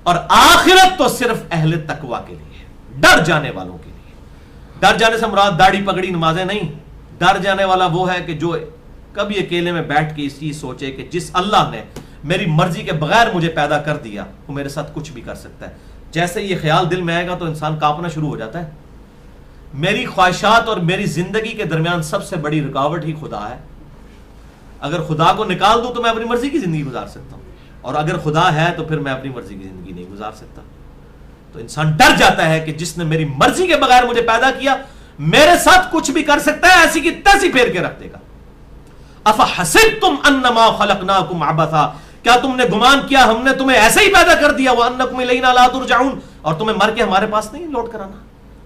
اور آخرت تو صرف اہل تقوی کے لیے, ڈر جانے والوں کے لیے. ڈر جانے سے مراد داڑھی پگڑی نمازیں نہیں. ڈر جانے والا وہ ہے کہ جو کبھی اکیلے میں بیٹھ کے اس چیز سوچے کہ جس اللہ نے میری مرضی کے بغیر مجھے پیدا کر دیا وہ میرے ساتھ کچھ بھی کر سکتا ہے. جیسے یہ خیال دل میں آئے گا تو انسان کانپنا شروع ہو جاتا ہے. میری خواہشات اور میری زندگی کے درمیان سب سے بڑی رکاوٹ ہی خدا ہے. اگر خدا کو نکال دوں تو میں اپنی مرضی کی زندگی گزار سکتا ہوں, اور اگر خدا ہے تو پھر میں اپنی مرضی کی زندگی نہیں گزار سکتا. تو انسان ڈر جاتا ہے کہ جس نے میری مرضی کے بغیر مجھے پیدا کیا میرے ساتھ کچھ بھی کر سکتا ہے, ایسی کی تیسی پھیر کے رکھ دے گا. افحسبتم انما خلقناکم عبثا, کیا تم نے گمان کیا ہم نے تمہیں ایسے ہی پیدا کر دیا, وانکم الینا لا ترجعون, اور تمہیں مر کے ہمارے پاس نہیں لوٹ کر آنا.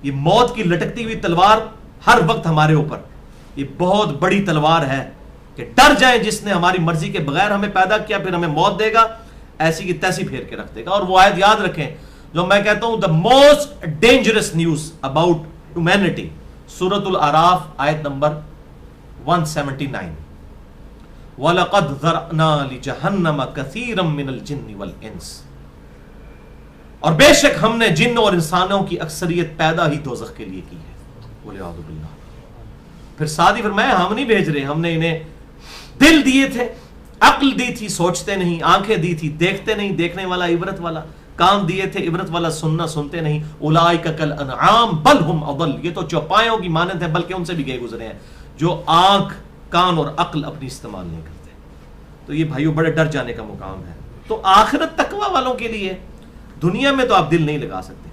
یہ موت کی لٹکتی ہوئی تلوار ہر وقت ہمارے اوپر, یہ بہت بڑی تلوار ہے کہ ڈر جائیں جس نے ہماری مرضی کے بغیر ہمیں پیدا کیا پھر ہمیں موت دے گا, ایسی کی تیسی پھیر کے رکھ دے گا. اور وہ آیت یاد رکھیں جو میں کہتا ہوں, the most dangerous news about humanity, سورۃ الاعراف آیت نمبر 179, وَلَقَدْ ذَرَأْنَا لِجَهَنَّمَ كَثِيرًا مِّنَ الْجِنِّ وَالْإِنسِ, اور بے شک ہم نے جن اور انسانوں کی اکثریت پیدا ہی دوزخ کے لیے کی ہے. وَلِعَوْذُ بِاللَّهِ. پھر ساتھ ہی فرمایا ہم نہیں بھیج رہے, ہم نے انہیں دل دیے تھے, عقل دی تھی سوچتے نہیں, آنکھیں دی تھی دیکھتے نہیں, دیکھنے والا عبرت والا, کان دیے تھے عبرت والا سننا سنتے نہیں. اولئک کالانعام بل ہم اضل, یہ تو چوپایوں کی مانند ہیں بلکہ ان سے بھی گئے گزرے ہیں جو آنکھ کان اور عقل اپنی استعمال نہیں کرتے. تو یہ بھائیوں بڑے ڈر جانے کا مقام ہے. تو آخرت تقوی والوں کے لیے, دنیا میں تو آپ دل نہیں لگا سکتے.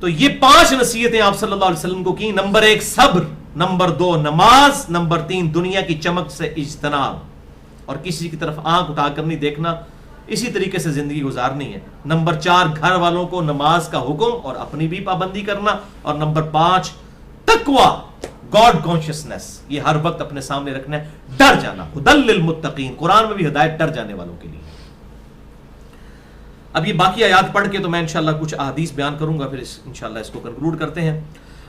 تو یہ 5 نصیحتیں آپ صلی اللہ علیہ وسلم کو کی. نمبر 1 صبر, نمبر 2 نماز, نمبر 3 دنیا کی چمک سے اجتناب, اور کسی کی طرف آنکھ اٹھا کر نہیں دیکھنا, اسی طریقے سے زندگی گزارنی ہے. نمبر 4 گھر والوں کو نماز کا حکم اور اپنی بھی پابندی کرنا. اور نمبر 5 تقوی, گاڈ کانشیسنس, یہ ہر وقت اپنے سامنے رکھنا ہے, ڈر جانا. ہدی للمتقین, قرآن میں بھی ہدایت ڈر جانے والوں کے لیے. اب یہ باقی آیات پڑھ کے تو میں انشاءاللہ کچھ احادیث بیان کروں گا, پھر انشاءاللہ اس کو کنکلوڈ کرتے ہیں.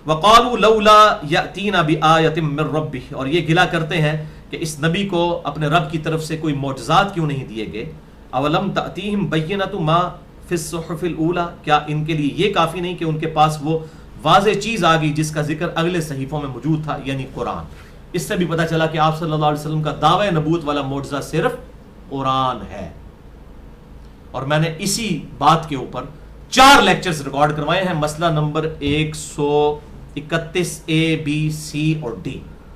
وَقَالُوا لَوْلَا يَأْتِينَا بِآيَةٍ مِّن رَّبِّهِ, اور یہ گلا کرتے ہیں کہ اس نبی کو اپنے رب کی طرف سے کوئی معجزات کیوں نہیں دیے گئے. اولم تأتیہم بینۃ ما فی الصحف الاولی, کیا ان کے لیے یہ کافی نہیں کہ ان کے پاس وہ واضح چیز آ گئی جس کا ذکر اگلے صحیفوں میں موجود تھا, یعنی قرآن. اس سے بھی پتہ چلا کہ آپ صلی اللہ علیہ وسلم کا دعوی نبوت والا معجزہ صرف قرآن ہے. اور میں نے اسی بات کے اوپر 4 لیکچرز ریکارڈ کروائے ہیں، مسئلہ نمبر 131 A B C اور D،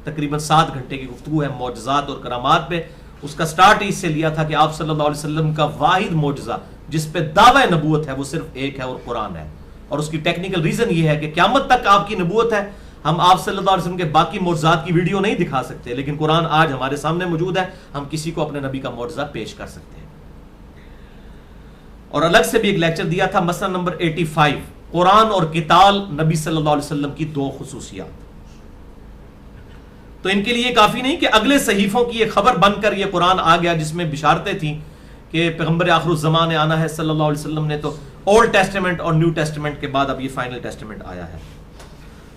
تقریباً 7 گھنٹے کی گفتگو ہے معجزات اور کرامات پہ۔ اس کا سٹارٹ اس سے لیا تھا کہ آپ صلی اللہ علیہ وسلم کا واحد معجزہ جس پہ دعوی نبوت ہے وہ صرف ایک ہے اور قرآن ہے، اور اس کی ٹیکنیکل ریزن یہ ہے کہ قیامت تک آپ کی نبوت ہے، ہم آپ صلی اللہ علیہ وسلم کے باقی معجزات کی ویڈیو نہیں دکھا سکتے، لیکن قرآن آج ہمارے سامنے موجود ہے، ہم کسی کو اپنے نبی کا معجزہ پیش کر سکتے ہیں۔ اور الگ سے بھی ایک لیکچر دیا تھا، مسئلہ نمبر 85، قرآن اور قتال نبی صلی اللہ علیہ وسلم کی 2 خصوصیات۔ تو ان کے لیے کافی نہیں کہ اگلے صحیفوں کی ایک خبر بن کر یہ قرآن آ گیا جس میں بشارتیں تھیں کہ پیغمبر آخر الزمان آنا ہے صلی اللہ علیہ وسلم نے، تو اولڈ ٹیسٹمنٹ اور نیو ٹیسٹمنٹ کے بعد اب یہ فائنل ٹیسٹمنٹ آیا ہے۔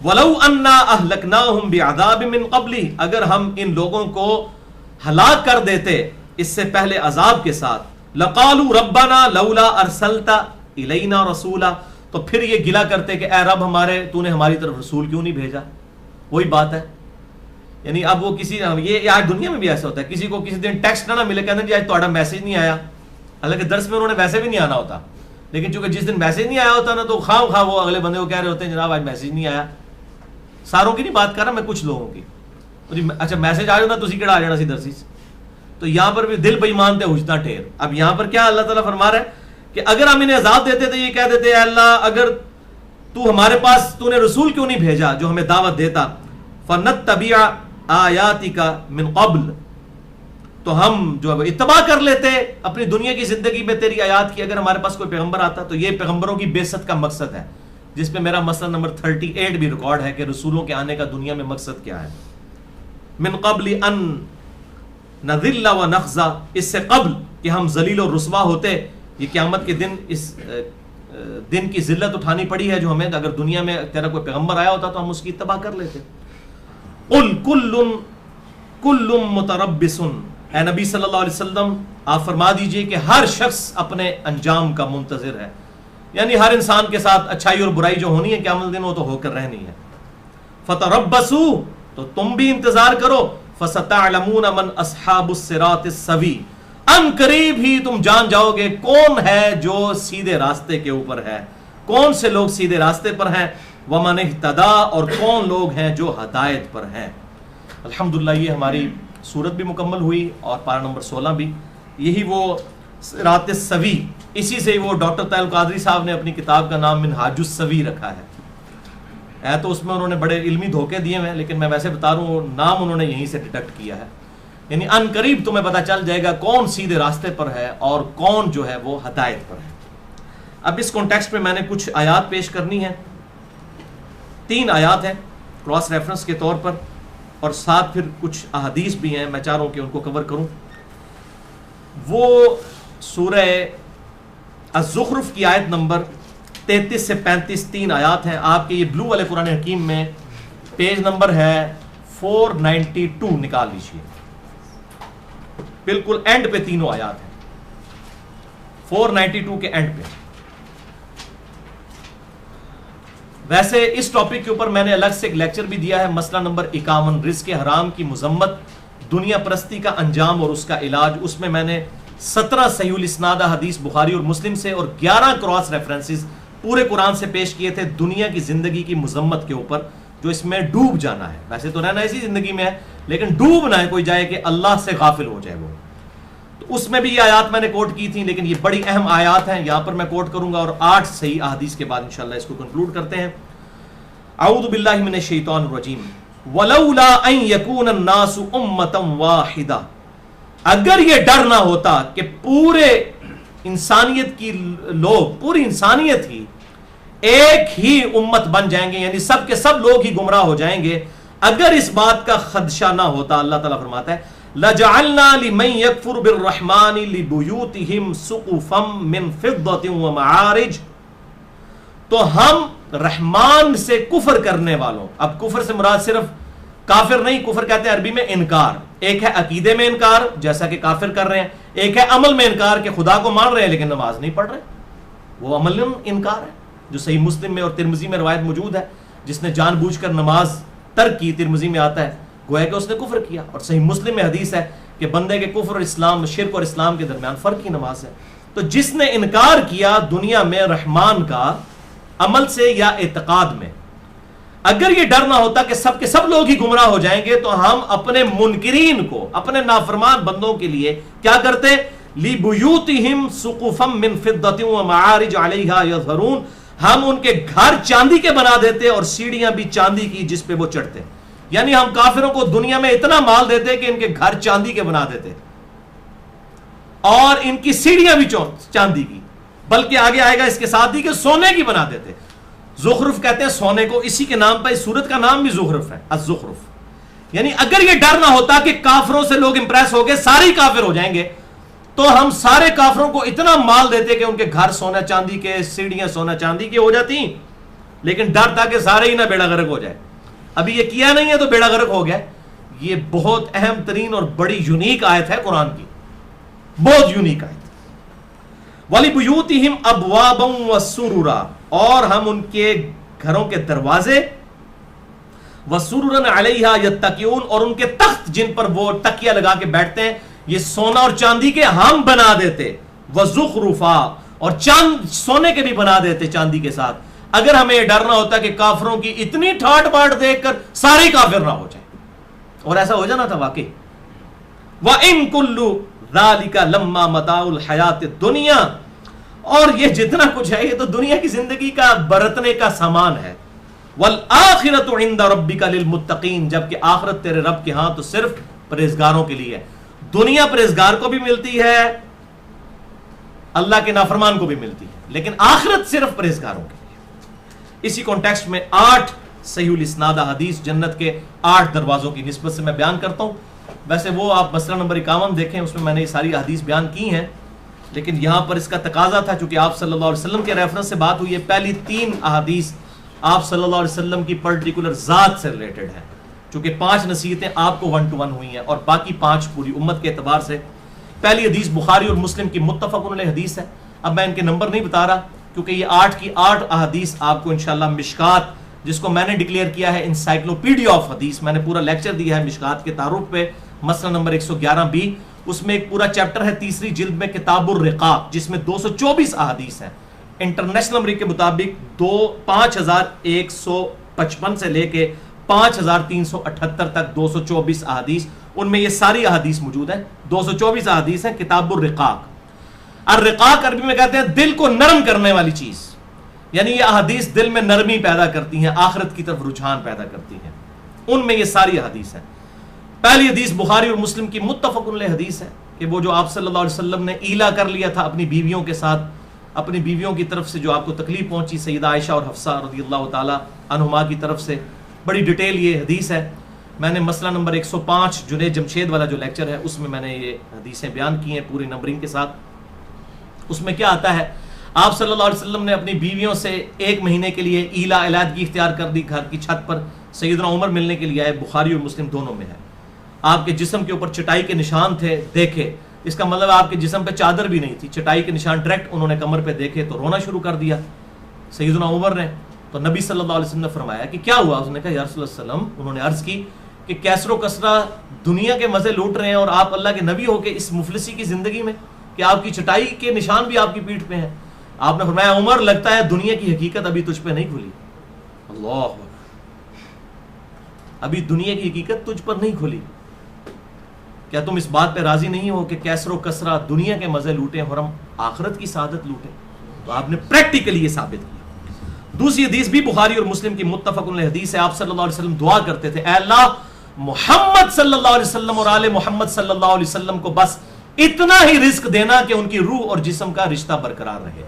وَلَوْ أَنَّا أَهْلَكْنَاهُمْ بِعَذَابٍ مِّن قَبْلِ، اگر ہم ان لوگوں کو ہلاک کر دیتے اس سے پہلے عذاب کے ساتھ، لَقَالُوا رَبَّنَا لَوْلَا أَرْسَلْتَ إِلَيْنَا رَسُولًا، تو پھر یہ گلہ کرتے کہ اے رب ہمارے تو نے ہماری طرف رسول کیوں نہیں بھیجا۔ وہی بات ہے، یعنی اب وہ کسی، یہ آج دنیا میں بھی ایسا ہوتا ہے، کسی کو کسی دن ٹیکسٹ نہ ملے، کہتے ہیں جی آج تہاڈا میسج نہیں آیا، حالانکہ درس میں انہوں نے ویسے بھی نہیں آنا ہوتا، لیکن چونکہ جس دن میسج نہیں آیا ہوتا نا تو خواہ خواہ وہ اگلے بندے کو کہہ رہے ہوتے ہیں جناب آج میسج نہیں آیا۔ ساروں کی نہیں بات کر رہا میں، کچھ لوگوں کی، اچھا میسج آ جانا تسی کیڑا آ جانا سی درسی سے۔ تو یہاں پر بھی دل بے ایمان تے ہوجتا ٹھیر۔ اب یہاں پر کیا اللہ تعالیٰ فرما رہا ہے کہ اگر ہم انہیں عذاب دیتے تو یہ کہہ دیتے اے اللہ اگر تو ہمارے پاس تو نے رسول کیوں نہیں بھیجا جو ہمیں دعوت دیتا، فنتبع آیاتک من قبل، تو ہم جو ہے اتباع کر لیتے اپنی دنیا کی زندگی میں تیری آیات کی، اگر ہمارے پاس کوئی پیغمبر آتا۔ تو یہ پیغمبروں کی بعثت کا مقصد ہے، جس پہ میرا مسئلہ نمبر 38 بھی ریکارڈ ہے کہ رسولوں کے آنے کا دنیا میں مقصد کیا ہے۔ من قبل ان نذل و نخزا، اس سے قبل کہ ہم ذلیل و رسوا ہوتے، یہ قیامت کے دن اس دن کی ذلت اٹھانی پڑی ہے جو ہمیں، اگر دنیا میں تیرا کوئی پیغمبر آیا ہوتا تو ہم اس کی اتباع کر لیتے۔ قل کل متربص، اے نبی صلی اللہ علیہ وسلم آپ فرما دیجئے کہ ہر شخص اپنے انجام کا منتظر ہے، یعنی ہر انسان کے ساتھ اچھائی اور برائی جو ہونی ہے قیامت دن وہ تو ہو کر رہنی ہے۔ فتربصوا، تو تم بھی انتظار کرو، فستعلمون من اصحاب الصراط السوی، ان قریب ہی تم جان جاؤ گے کون ہے جو سیدھے راستے کے اوپر ہے، کون سے لوگ سیدھے راستے پر ہیں، ومن اہتدی، اور کون لوگ ہیں جو ہدایت پر ہیں۔ الحمدللہ یہ ہماری سورت بھی مکمل ہوئی اور پارہ نمبر 16 بھی، یہی وہ صراط السوی، اسی سے وہ ڈاکٹر طاہر القادری صاحب نے اپنی کتاب کا نام منہاج السوی رکھا ہے تو اس میں انہوں نے بڑے علمی دھوکے دیے ہیں، لیکن میں ویسے بتا رہا ہوں نام انہوں نے یہیں سے ڈیٹیکٹ کیا ہے، یعنی ان قریب تمہیں پتہ چل جائے گا کون سیدھے راستے پر ہے اور کون جو ہے وہ ہدایت پر ہے۔ اب اس کانٹیکسٹ میں میں نے کچھ آیات پیش کرنی ہیں، 3 آیات ہیں کراس ریفرنس کے طور پر، اور ساتھ پھر کچھ احادیث بھی ہیں، میں چاہ رہا ہوں کہ ان کو کور کروں۔ وہ سورہ الزخرف کی آیت نمبر 33 سے 35 3 آیات ہیں، آپ کے یہ بلو والے قرآن حکیم میں پیج نمبر ہے 492، نکال لیجیے، بالکل اینڈ پہ تینوں آیات ہیں، 492 کے اینڈ پہ۔ ویسے اس ٹاپک کے اوپر میں نے الگ سے ایک لیکچر بھی دیا ہے، مسئلہ نمبر 51، رزق حرام کی مذمت، دنیا پرستی کا انجام اور اس کا علاج۔ اس میں میں نے 17 صحیح الاسناد حدیث بخاری اور مسلم سے اور 11 کراس ریفرنسز پورے قرآن سے پیش کیے تھے دنیا کی زندگی کی مذمت کے اوپر، جو اس میں ڈوب جانا ہے، ویسے تو رہنا اسی زندگی میں ہے لیکن ڈوب نہ ہے کوئی جائے کہ اللہ سے غافل ہو جائے وہ۔ تو اس میں بھی یہ آیات میں نے کوٹ کی تھی، لیکن یہ بڑی اہم آیات ہیں، یہاں پر میں کوٹ کروں گا اور 8 صحیح احادیث کے بعد انشاءاللہ اس کو کنکلوڈ کرتے ہیں۔ اعوذ باللہ من الشیطان الرجیم، ولولا ان یکون الناس امۃ واحدہ، اگر یہ ڈر نہ ہوتا کہ پورے انسانیت کی لوگ، پوری انسانیت ہی ایک ہی امت بن جائیں گے، یعنی سب کے سب لوگ ہی گمراہ ہو جائیں گے، اگر اس بات کا خدشہ نہ ہوتا، اللہ تعالیٰ فرماتا ہے لَجَعَلْنَا لِمَنْ يَكْفُرُ بِالرَّحْمَنِ لِبُيُوتِهِمْ سُقُفًا مِّن فِضَّةٍ وَمَعَارِجَ، تو ہم رحمان سے کفر کرنے والوں، اب کفر سے مراد صرف کافر نہیں، کفر کہتے ہیں عربی میں انکار، ایک ہے عقیدے میں انکار جیسا کہ کافر کر رہے ہیں، ایک ہے عمل میں انکار کہ خدا کو مان رہے ہیں لیکن نماز نہیں پڑھ رہے، وہ عمل انکار ہے، جو صحیح مسلم میں اور ترمذی میں روایت موجود ہے، جس نے جان بوجھ کر نماز ترک کی، ترمذی میں آتا ہے گویا کہ اس نے کفر کیا، اور صحیح مسلم میں حدیث ہے کہ بندے کے کفر اور اسلام، شرک اور اسلام کے درمیان فرق کی نماز ہے۔ تو جس نے انکار کیا دنیا میں رحمان کا عمل سے یا اعتقاد میں، اگر یہ ڈر نہ ہوتا کہ سب کے سب لوگ ہی گمراہ ہو جائیں گے تو ہم اپنے منکرین کو، اپنے نافرمان بندوں کے لیے کیا کرتے؟ لِبُيُوتِهِمْ سُقُفًا مِّن فِضَّةٍ وَمَعَارِجَ عَلَيْهَا يَظْهَرُونَ، ہم ان کے گھر چاندی کے بنا دیتے اور سیڑھیاں بھی چاندی کی جس پہ وہ چڑھتے. یعنی ہم کافروں کو دنیا میں اتنا مال دیتے کہ ان کے گھر چاندی کے بنا دیتے اور ان کی سیڑھیاں بھی چاندی کی، بلکہ آگے آئے گا اس کے ساتھ ہی کہ سونے کی بنا دیتے. زخرف کہتے ہیں سونے کو، اسی کے نام پر اس سورت کا نام بھی زخرف ہے، الزخرف. یعنی اگر یہ ڈر نہ ہوتا کہ کافروں سے لوگ امپریس ہو گئے سارے کافر ہو جائیں گے تو ہم سارے کافروں کو اتنا مال دیتے کہ ان کے گھر سونا چاندی کے، سیڑھیاں سونا چاندی کی ہو جاتی. لیکن ڈر تھا کہ سارے ہی نہ بیڑا غرق ہو جائے. ابھی یہ کیا نہیں ہے تو بیڑا غرق ہو گیا. یہ بہت اہم ترین اور بڑی یونیک آیت ہے قرآن کی، بہت یونیک آیت. وَلِبُيُوتِهِمْ أَبْوَابًا وَسُرُرًا، اور ہم ان کے گھروں کے دروازے، وَسُرُرًا عَلَيْهَا يَتَّكِئُونَ، اور ان کے تخت جن پر وہ تکیہ لگا کے بیٹھتے ہیں یہ سونا اور چاندی کے ہم بنا دیتے. وَزُخْرُفًا، اور چاند سونے کے بھی بنا دیتے چاندی کے ساتھ. اگر ہمیں یہ ڈر نہ ہوتا کہ کافروں کی اتنی ٹھاٹ باٹ دیکھ کر سارے کافر نہ ہو جائیں، اور ایسا ہو جانا تھا واقعی. وَإِن كُلُّ ذَلِكَ لَمَّا مَتَاعُ الْحَيَاةِ الدُّنْيَا، اور یہ جتنا کچھ ہے یہ تو دنیا کی زندگی کا برتنے کا سامان ہے. وَالْآخِرَةُ عِنْدَ رَبِّكَ لِلْمُتَّقِينَ، جبکہ آخرت تیرے رب کے ہاں تو صرف پرہیزگاروں کے لیے ہے. دنیا پرہیزگار کو بھی ملتی ہے، اللہ کے نافرمان کو بھی ملتی ہے، لیکن آخرت صرف پرہیزگاروں کے لیے. اسی کانٹیکسٹ میں 8 صحیح الاسناد حدیث جنت کے 8 دروازوں کی نسبت سے میں بیان کرتا ہوں. ویسے وہ آپ مسئلہ نمبر 51 دیکھیں، اس میں میں نے یہ ساری حدیث بیان کی ہیں، لیکن یہاں پر اس کا تقاضا تھا چونکہ آپ صلی اللہ علیہ وسلم کے ریفرنس سے بات ہوئی ہے. پہلی 3 احادیث آپ صلی اللہ علیہ وسلم کی پرٹیکولر ذات سے ریلیٹڈ ہیں، چونکہ 5 نصیحتیں آپ کو 1 to 1 ہوئی ہیں اور باقی 5 پوری امت کے اعتبار سے. پہلی حدیث بخاری اور مسلم کی متفق علیہ حدیث ہے. اب میں ان کے نمبر نہیں بتا رہا کیونکہ یہ 8 کی 8 احادیث آپ کو انشاءاللہ مشکات، جس کو میں نے ڈکلیئر کیا ہے انسائکلوپیڈیا آف حدیث، میں نے پورا لیکچر دیا ہے مشکات کے تعارف پہ، مسئلہ نمبر 111B. اس میں ایک پورا چیپٹر ہے 3ری جلد میں کتاب الرقاق، جس میں 224 احادیث ہیں. انٹرنیشنل نمبر کے مطابق 5155 سے لے کے 5378 تک 224 احادیث، ان میں یہ ساری احادیث موجود ہیں. 224 احادیث ہیں کتاب الرقاق. الرقاق عربی میں کہتے ہیں دل کو نرم کرنے والی چیز، یعنی یہ احادیث دل میں نرمی پیدا کرتی ہیں، آخرت کی طرف رجحان پیدا کرتی ہیں. ان میں یہ ساری احادیث ہیں. پہلی حدیث بخاری اور مسلم کی متفق علیہ حدیث ہے کہ وہ جو آپ صلی اللہ علیہ وسلم نے ایلا کر لیا تھا اپنی بیویوں کے ساتھ، اپنی بیویوں کی طرف سے جو آپ کو تکلیف پہنچی سیدہ عائشہ اور حفصہ رضی اللہ تعالی عنہما کی طرف سے، بڑی ڈیٹیل یہ حدیث ہے. میں نے مسئلہ نمبر 105 جنید جمشید والا جو لیکچر ہے اس میں میں نے یہ حدیثیں بیان کی ہیں پوری نمبرنگ کے ساتھ. اس میں کیا آتا ہے، آپ صلی اللہ علیہ وسلم نے اپنی بیویوں سے 1 مہینے کے لیے ایلا علیحدگی اختیار کر دی. گھر کی چھت پر سیدنا عمر ملنے کے لیے آئے، بخاری اور مسلم دونوں میں ہے. آپ کے جسم کے اوپر چٹائی کے نشان تھے، دیکھے، اس کا مطلب آپ کے جسم پہ چادر بھی نہیں تھی، چٹائی کے نشان ڈائریکٹ انہوں نے کمر پہ دیکھے تو رونا شروع کر دیا سیدنا عمر نے. تو نبی صلی اللہ علیہ وسلم نے فرمایا کہ کیا ہوا؟ اس نے کہا یا رسول اللہ علیہ وسلم، انہوں نے عرض کی کہ کیسر و کسرہ دنیا کے مزے لوٹ رہے ہیں اور آپ اللہ کے نبی ہو کے اس مفلسی کی زندگی میں کہ آپ کی چٹائی کے نشان بھی آپ کی پیٹھ پہ ہیں. آپ نے فرمایا عمر لگتا ہے دنیا کی حقیقت ابھی تجھ پہ نہیں کھلی. اللہ، ابھی دنیا کی حقیقت تجھ پر نہیں کھلی. کیا تم اس بات پہ راضی نہیں ہو کہ کیسر و کسرہ دنیا کے مزے لوٹیں اور ہم آخرت کی سعادت لوٹیں؟ تو آپ نے پریکٹیکلی یہ ثابت کیا. دوسری حدیث بھی بخاری اور مسلم کی متفق علیہ حدیث ہے. آپ صلی اللہ علیہ وسلم دعا کرتے تھے، اے اللہ محمد صلی اللہ علیہ وسلم اور آل محمد صلی اللہ علیہ وسلم کو بس اتنا ہی رزق دینا کہ ان کی روح اور جسم کا رشتہ برقرار رہے،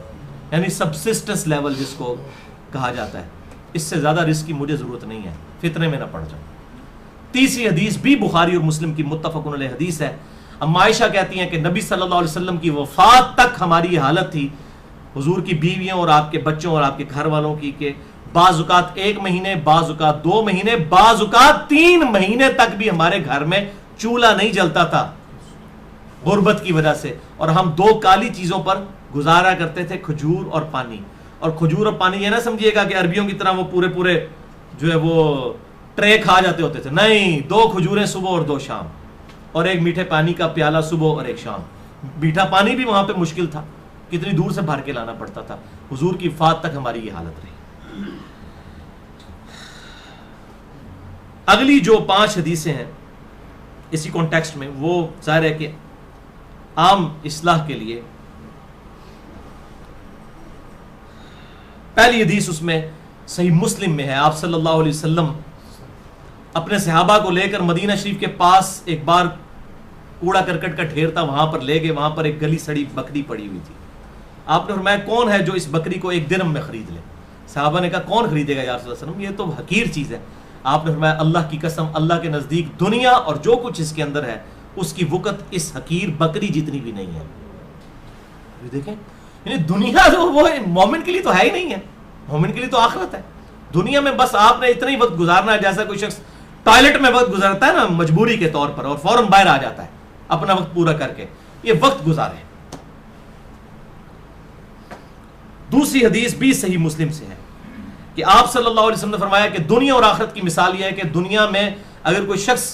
یعنی سبسسٹنس لیول جس کو کہا جاتا ہے. اس سے زیادہ رزق کی مجھے ضرورت نہیں ہے، فتنے میں نہ پڑ جاؤں. تیسری حدیث بھی بخاری اور مسلم کی متفق علیہ حدیث ہے. اما عائشہ کہتی ہیں کہ نبی صلی اللہ علیہ وسلم کی وفات تک ہماری یہ حالت تھی، حضور کی بیویوں اور آپ کے بچوں اور آپ کے گھر والوں کی، کہ بعض اوقات 1 مہینے، بعض اوقات 2 مہینے، بعض اوقات 3 مہینے تک بھی ہمارے گھر میں چولہا نہیں جلتا تھا غربت کی وجہ سے، اور ہم 2 کالی چیزوں پر گزارا کرتے تھے، کھجور اور پانی. اور کھجور اور پانی یہ نہ سمجھیے گا کہ عربیوں کی طرح وہ پورے جو ہے وہ ٹرے کھا جاتے ہوتے تھے، نہیں، 2 کھجوریں صبح اور 2 شام، اور 1 میٹھے پانی کا پیالہ صبح اور 1 شام. میٹھا پانی بھی وہاں پہ مشکل تھا، کتنی دور سے بھر کے لانا پڑتا تھا. حضور کی وفات تک ہماری یہ حالت رہی. اگلی جو 5 حدیثیں ہیں اسی کانٹیکسٹ میں، وہ ظاہر ہے کہ عام اصلاح کے لیے. پہلی حدیث اس میں صحیح مسلم میں ہے. آپ صلی اللہ علیہ وسلم اپنے صحابہ کو لے کر مدینہ شریف کے پاس ایک بار کوڑا کرکٹ کا ڈھیر تھا، وہاں پر لے گئے. وہاں پر ایک گلی سڑی بکری پڑی ہوئی تھی. آپ نے فرمایا کون ہے جو اس بکری کو 1 درہم میں خرید لے؟ صحابہ نے کہا کون خریدے گا یا رسول اللہ صلی اللہ علیہ وسلم، یہ تو حقیر چیز ہے. آپ نے فرمایا اللہ کی قسم، اللہ کے نزدیک دنیا اور جو کچھ اس کے اندر ہے اس کی وقت اس حقیر بکری جتنی بھی نہیں ہے. دیکھیں یعنی دنیا جو وہ مومن کے لیے تو ہے ہی نہیں ہے، مومن کے لیے تو آخرت ہے. دنیا میں بس آپ نے اتنا ہی وقت گزارنا ہے جیسا کوئی شخص ٹوائلٹ میں وقت گزارتا ہے نا مجبوری کے طور پر اور فوراً باہر آ جاتا ہے اپنا وقت پورا کر کے، یہ وقت گزارے. دوسری حدیث بھی صحیح مسلم سے ہے کہ آپ صلی اللہ علیہ وسلم نے فرمایا کہ دنیا اور آخرت کی مثال یہ ہے کہ دنیا میں اگر کوئی شخص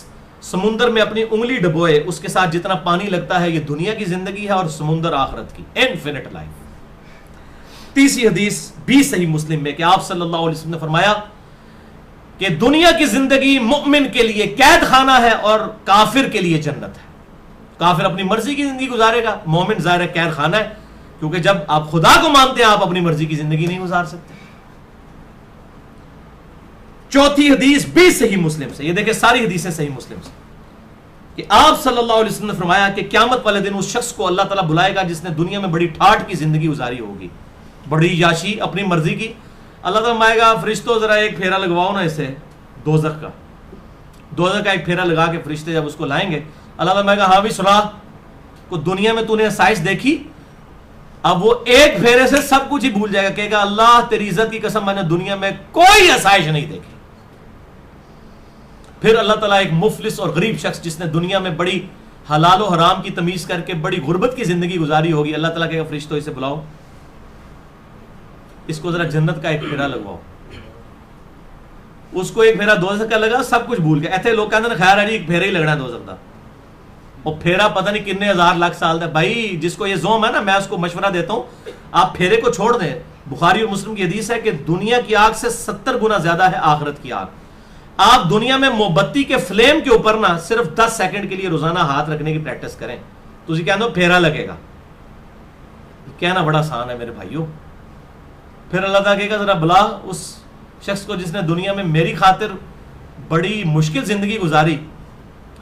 سمندر میں اپنی انگلی ڈبوئے اس کے ساتھ جتنا پانی لگتا ہے یہ دنیا کی زندگی ہے، اور سمندر آخرت کی انفینٹ لائف. تیسری حدیث بھی صحیح مسلم میں کہ آپ صلی اللہ علیہ وسلم نے فرمایا کہ دنیا کی زندگی مؤمن کے لیے قید خانہ ہے اور کافر کے لیے جنت ہے. کافر اپنی مرضی کی زندگی گزارے گا، مومن ظاہر ہے قید خانہ ہے، کیونکہ جب آپ خدا کو مانتے ہیں آپ اپنی مرضی کی زندگی نہیں گزار سکتے. چوتھی حدیث بھی صحیح مسلم سے، یہ دیکھیں ساری حدیثیں صحیح مسلم سے، کہ آپ صلی اللہ علیہ وسلم نے فرمایا کہ قیامت والے دن اس شخص کو اللہ تعالیٰ بلائے گا جس نے دنیا میں بڑی ٹھاٹ کی زندگی گزاری ہوگی، بڑی یاشی اپنی مرضی کی. اللہ تعالیٰ فرمائے گا فرشتوں ذرا ایک پھیرا لگواؤ نا اسے دوزخ کا ایک پھیرا لگا کے فرشتے جب اس کو لائیں گے اللہ تعالیٰ فرمائے گا ہاں بھی سنا کو دنیا میں تو نے آسائش دیکھی. اب وہ ایک پھیرے سے سب کچھ ہی بھول جائے گا، کہے گا اللہ تیری عزت کی قسم میں نے دنیا میں کوئی آسائش نہیں دیکھی. پھر اللہ تعالیٰ ایک مفلس اور غریب شخص جس نے دنیا میں بڑی حلال و حرام کی تمیز کر کے بڑی غربت کی زندگی گزاری ہوگی، اللہ تعالیٰ کہے گا فرشتوں اسے بلاؤ، اس کو ذرا جنت کا ایک پھیرا لگواؤ. اس کو ایک پھیرا دوزخ کا لگا، سب کچھ بھول گیا. ایسے لوگ کہتے ہیں خیر ہے جی ایک پھیرا ہی لگنا ہے دوزخ کا، اور پھیرا پتہ نہیں کتنے ہزار لاکھ سال دا. بھائی جس کو یہ زوم ہے نا، میں اس کو مشورہ دیتا ہوں آپ پھیرے کو چھوڑ دیں. بخاری اور مسلم کی حدیث ہے کہ دنیا کی آگ سے 70 گنا زیادہ ہے آخرت کی آگ. آپ دنیا میں موم بتی کے فلیم کے اوپر نا صرف 10 سیکنڈ کے لیے روزانہ ہاتھ رکھنے کی پریکٹس کریں تو اسی کہنا پھیرا لگے گا. کہنا بڑا آسان ہے میرے بھائیوں. پھر اللہ تعالیٰ کہے گا ذرا بلا اس شخص کو جس نے دنیا میں میری خاطر بڑی مشکل زندگی گزاری،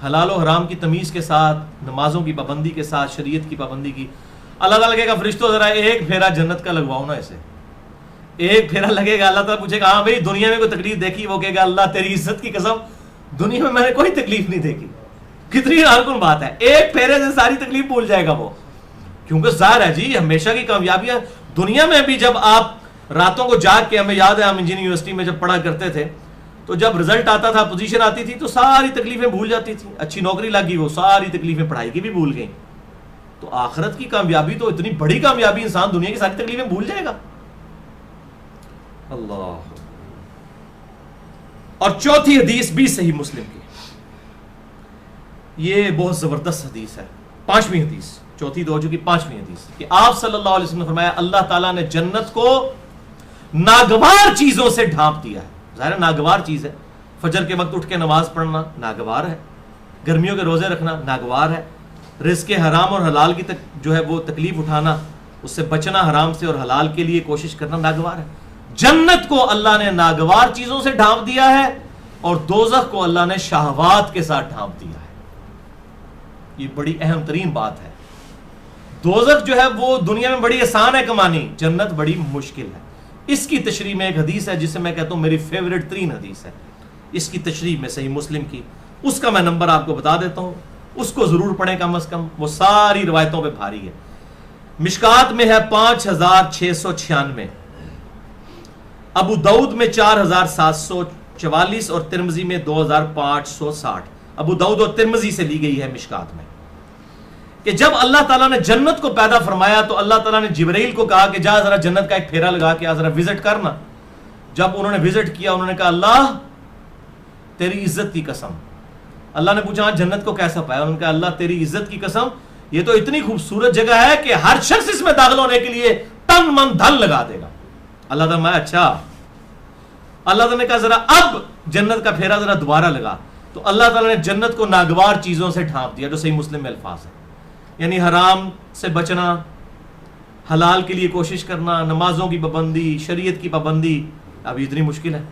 حلال و حرام کی تمیز کے ساتھ، نمازوں کی پابندی کے ساتھ، شریعت کی پابندی کی. اللہ تعالیٰ کہے گا فرشتوں ذرا ایک پھیرا جنت کا لگواؤ نا اسے. ایک پھیرا لگے گا. اللہ تعالیٰ پوچھے گا ہاں بھائی دنیا میں کوئی تکلیف دیکھی؟ وہ کہے گا اللہ تیری عزت کی قسم دنیا میں نے کوئی تکلیف نہیں دیکھی. کتنی حیران بات ہے، ایک پھیرے سے ساری تکلیف بھول جائے گا وہ. کیونکہ ظاہر ہے جی ہمیشہ کی کامیابیاں دنیا میں بھی. جب آپ راتوں کو جاگ کے، ہمیں یاد ہے ہم انجینئرنگ یونیورسٹی میں جب پڑھا کرتے تھے تو جب رزلٹ آتا تھا، پوزیشن آتی تھی تو ساری تکلیفیں بھول جاتی تھی. اچھی نوکری لگ گئی وہ ساری تکلیفیں پڑھائی کی بھی بھول گئیں. تو آخرت کی کامیابی تو اتنی بڑی کامیابی، انسان دنیا کی ساری تکلیفیں بھول جائے گا. اللہ. اور چوتھی حدیث بھی صحیح مسلم کی، یہ بہت زبردست حدیث ہے. 5ویں حدیث، چوتھی تو ہو چکی، 5ویں حدیث کہ آپ صلی اللہ علیہ وسلم نے فرمایا اللہ تعالیٰ نے جنت کو ناگوار چیزوں سے ڈھانپ دیا ہے. ظاہر ہے ناگوار چیز ہے، فجر کے وقت اٹھ کے نماز پڑھنا ناگوار ہے، گرمیوں کے روزے رکھنا ناگوار ہے، رزق حرام اور حلال کی جو ہے وہ تکلیف اٹھانا، اس سے بچنا حرام سے اور حلال کے لیے کوشش کرنا ناگوار ہے. جنت کو اللہ نے ناگوار چیزوں سے ڈھانپ دیا ہے اور دوزخ کو اللہ نے شہوات کے ساتھ ڈھانپ دیا ہے. یہ بڑی اہم ترین بات ہے. دوزخ جو ہے وہ دنیا میں بڑی آسان ہے کمانی، جنت بڑی مشکل ہے. اس کی تشریح میں ایک حدیث ہے جسے میں کہتا ہوں میری فیوریٹ ترین حدیث ہے. اس کی تشریح میں صحیح مسلم کی، اس کا میں نمبر آپ کو بتا دیتا ہوں، اس کو ضرور پڑھیں کم از کم، وہ ساری روایتوں پہ بھاری ہے. مشکات میں ہے 5696، ابو داؤد میں 4744 اور ترمذی میں 2560. ابو داؤد اور ترمذی سے لی گئی ہے مشکات میں کہ جب اللہ تعالیٰ نے جنت کو پیدا فرمایا تو اللہ تعالیٰ نے جبرائیل کو کہا کہ جا ذرا جنت کا ایک پھیرا لگا کے ذرا وزٹ کرنا. جب انہوں نے وزٹ کیا انہوں نے کہا اللہ تیری عزت کی قسم. اللہ نے پوچھا جنت کو کیسا پایا؟ انہوں نے کہا اللہ تیری عزت کی قسم یہ تو اتنی خوبصورت جگہ ہے کہ ہر شخص اس میں داخل ہونے کے لیے تن من دھن لگا دے گا. اللہ تعالیٰ میں اچھا، اللہ تعالیٰ نے کہا ذرا اب جنت کا پھیرا ذرا دوبارہ لگا. تو اللہ تعالیٰ نے جنت کو ناگوار چیزوں سے ڈھانپ دیا، جو صحیح مسلم میں الفاظ ہے. یعنی حرام سے بچنا، حلال کے لیے کوشش کرنا، نمازوں کی پابندی، شریعت کی پابندی اب اتنی مشکل ہے.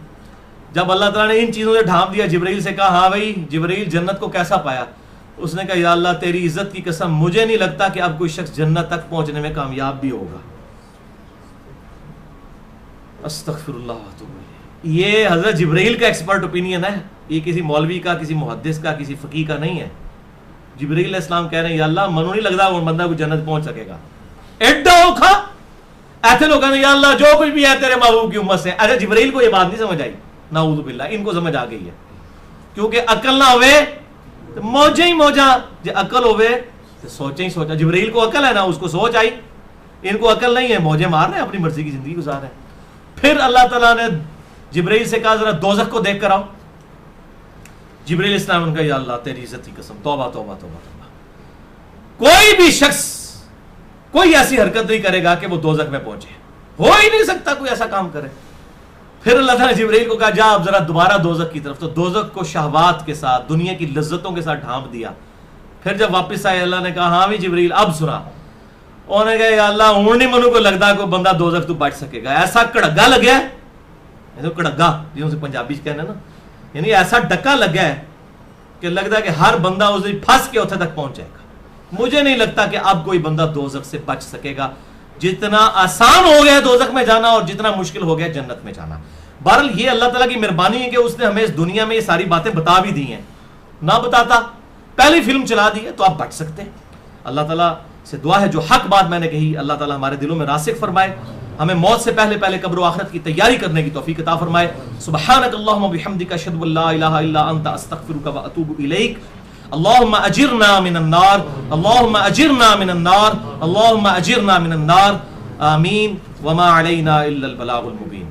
جب اللہ تعالیٰ نے ان چیزوں سے ڈھانپ دیا، جبرائیل سے کہا ہاں بھائی جبرائیل جنت کو کیسا پایا؟ اس نے کہا یا اللہ تیری عزت کی قسم مجھے نہیں لگتا کہ اب کوئی شخص جنت تک پہنچنے میں کامیاب بھی ہوگا. استغفر اللہ واتوب الیہ. یہ حضرت جبرائیل کا ایکسپرٹ اوپینین ہے، یہ کسی مولوی کا، کسی محدث کا، کسی فقیہ کا نہیں ہے. جبرائیل علیہ السلام کہہ رہے ہیں یا اللہ منو نہیں لگتا وہ بندہ کوئی جنت پہنچ سکے گا. ایڈا اوکھا ایسے لوگ کہتے ہیں یا اللہ جو کچھ بھی ہے تیرے محبوب کی امت سے. اچھا جبرائیل کو یہ بات نہیں سمجھ آئی، نعوذ باللہ ان کو سمجھ آ گئی ہے. کیونکہ عقل نہ ہوئے تو موجیں ہی موجاں، جو عقل ہوئے تو سوچیں ہی سوچا. جبرائیل کو عقل ہے نا، اس کو سوچ آئی. ان کو عقل نہیں ہے، موجیں مار رہے ہیں، اپنی مرضی کی زندگی گزار رہے ہیں. پھر اللہ تعالیٰ نے جبرائیل سے کہا ذرا دوزخ کو دیکھ کر آؤ. جبرائیل السلام نے کہا یا اللہ تیری عزت کی قسم توبہ توبہ توبہ توبہ، کوئی بھی شخص کوئی ایسی حرکت نہیں کرے گا کہ وہ دوزخ میں پہنچے. ہو ہی نہیں سکتا کوئی ایسا کام کرے. پھر اللہ تعالیٰ نے جبرائیل کو کہا جا اب ذرا دوبارہ دوزخ کی طرف. تو دوزخ کو شہوات کے ساتھ، دنیا کی لذتوں کے ساتھ ڈھانپ دیا. پھر جب واپس آئے اللہ نے کہا ہاں بھی جبرائیل اب سنا. انہوں نے کہا یا اللہ ہوں نہیں منو کو لگتا کوئی بندہ دوزخ تو بچ سکے گا. ایسا کڑگا لگیا ہے، کڑگا جنہوں سے پنجابی کہنا نا، یعنی ایسا ڈکا لگا ہے کہ لگتا ہے کہ ہر بندہ اس دن پھنس کے اتنے تک پہنچ جائے گا. مجھے نہیں لگتا کہ اب کوئی بندہ دوزخ سے بچ سکے گا. جتنا آسان ہو گیا دوزخ میں جانا اور جتنا مشکل ہو گیا جنت میں جانا. بہرحال یہ اللہ تعالیٰ کی مہربانی ہے کہ اس نے ہمیں اس دنیا میں یہ ساری باتیں بتا بھی دی ہیں. نہ بتاتا پہلی فلم چلا دی ہے تو آپ بچ سکتے ہیں. اللہ تعالیٰ سے دعا ہے جو حق بات میں نے کہی اللہ تعالیٰ ہمارے دلوں میں راسخ فرمائے. ہمیں موت سے پہلے پہلے قبر و آخرت کی تیاری کرنے کی توفیق عطا فرمائے. سبحانک اللہم و بحمدک اشہد ان لا الہ الا انت استغفرک و اتوب الیک. اللہم اجرنا من النار، اللہم اجرنا من النار، اللہم اجرنا من النار. آمین. وما علینا الا البلاغ المبین.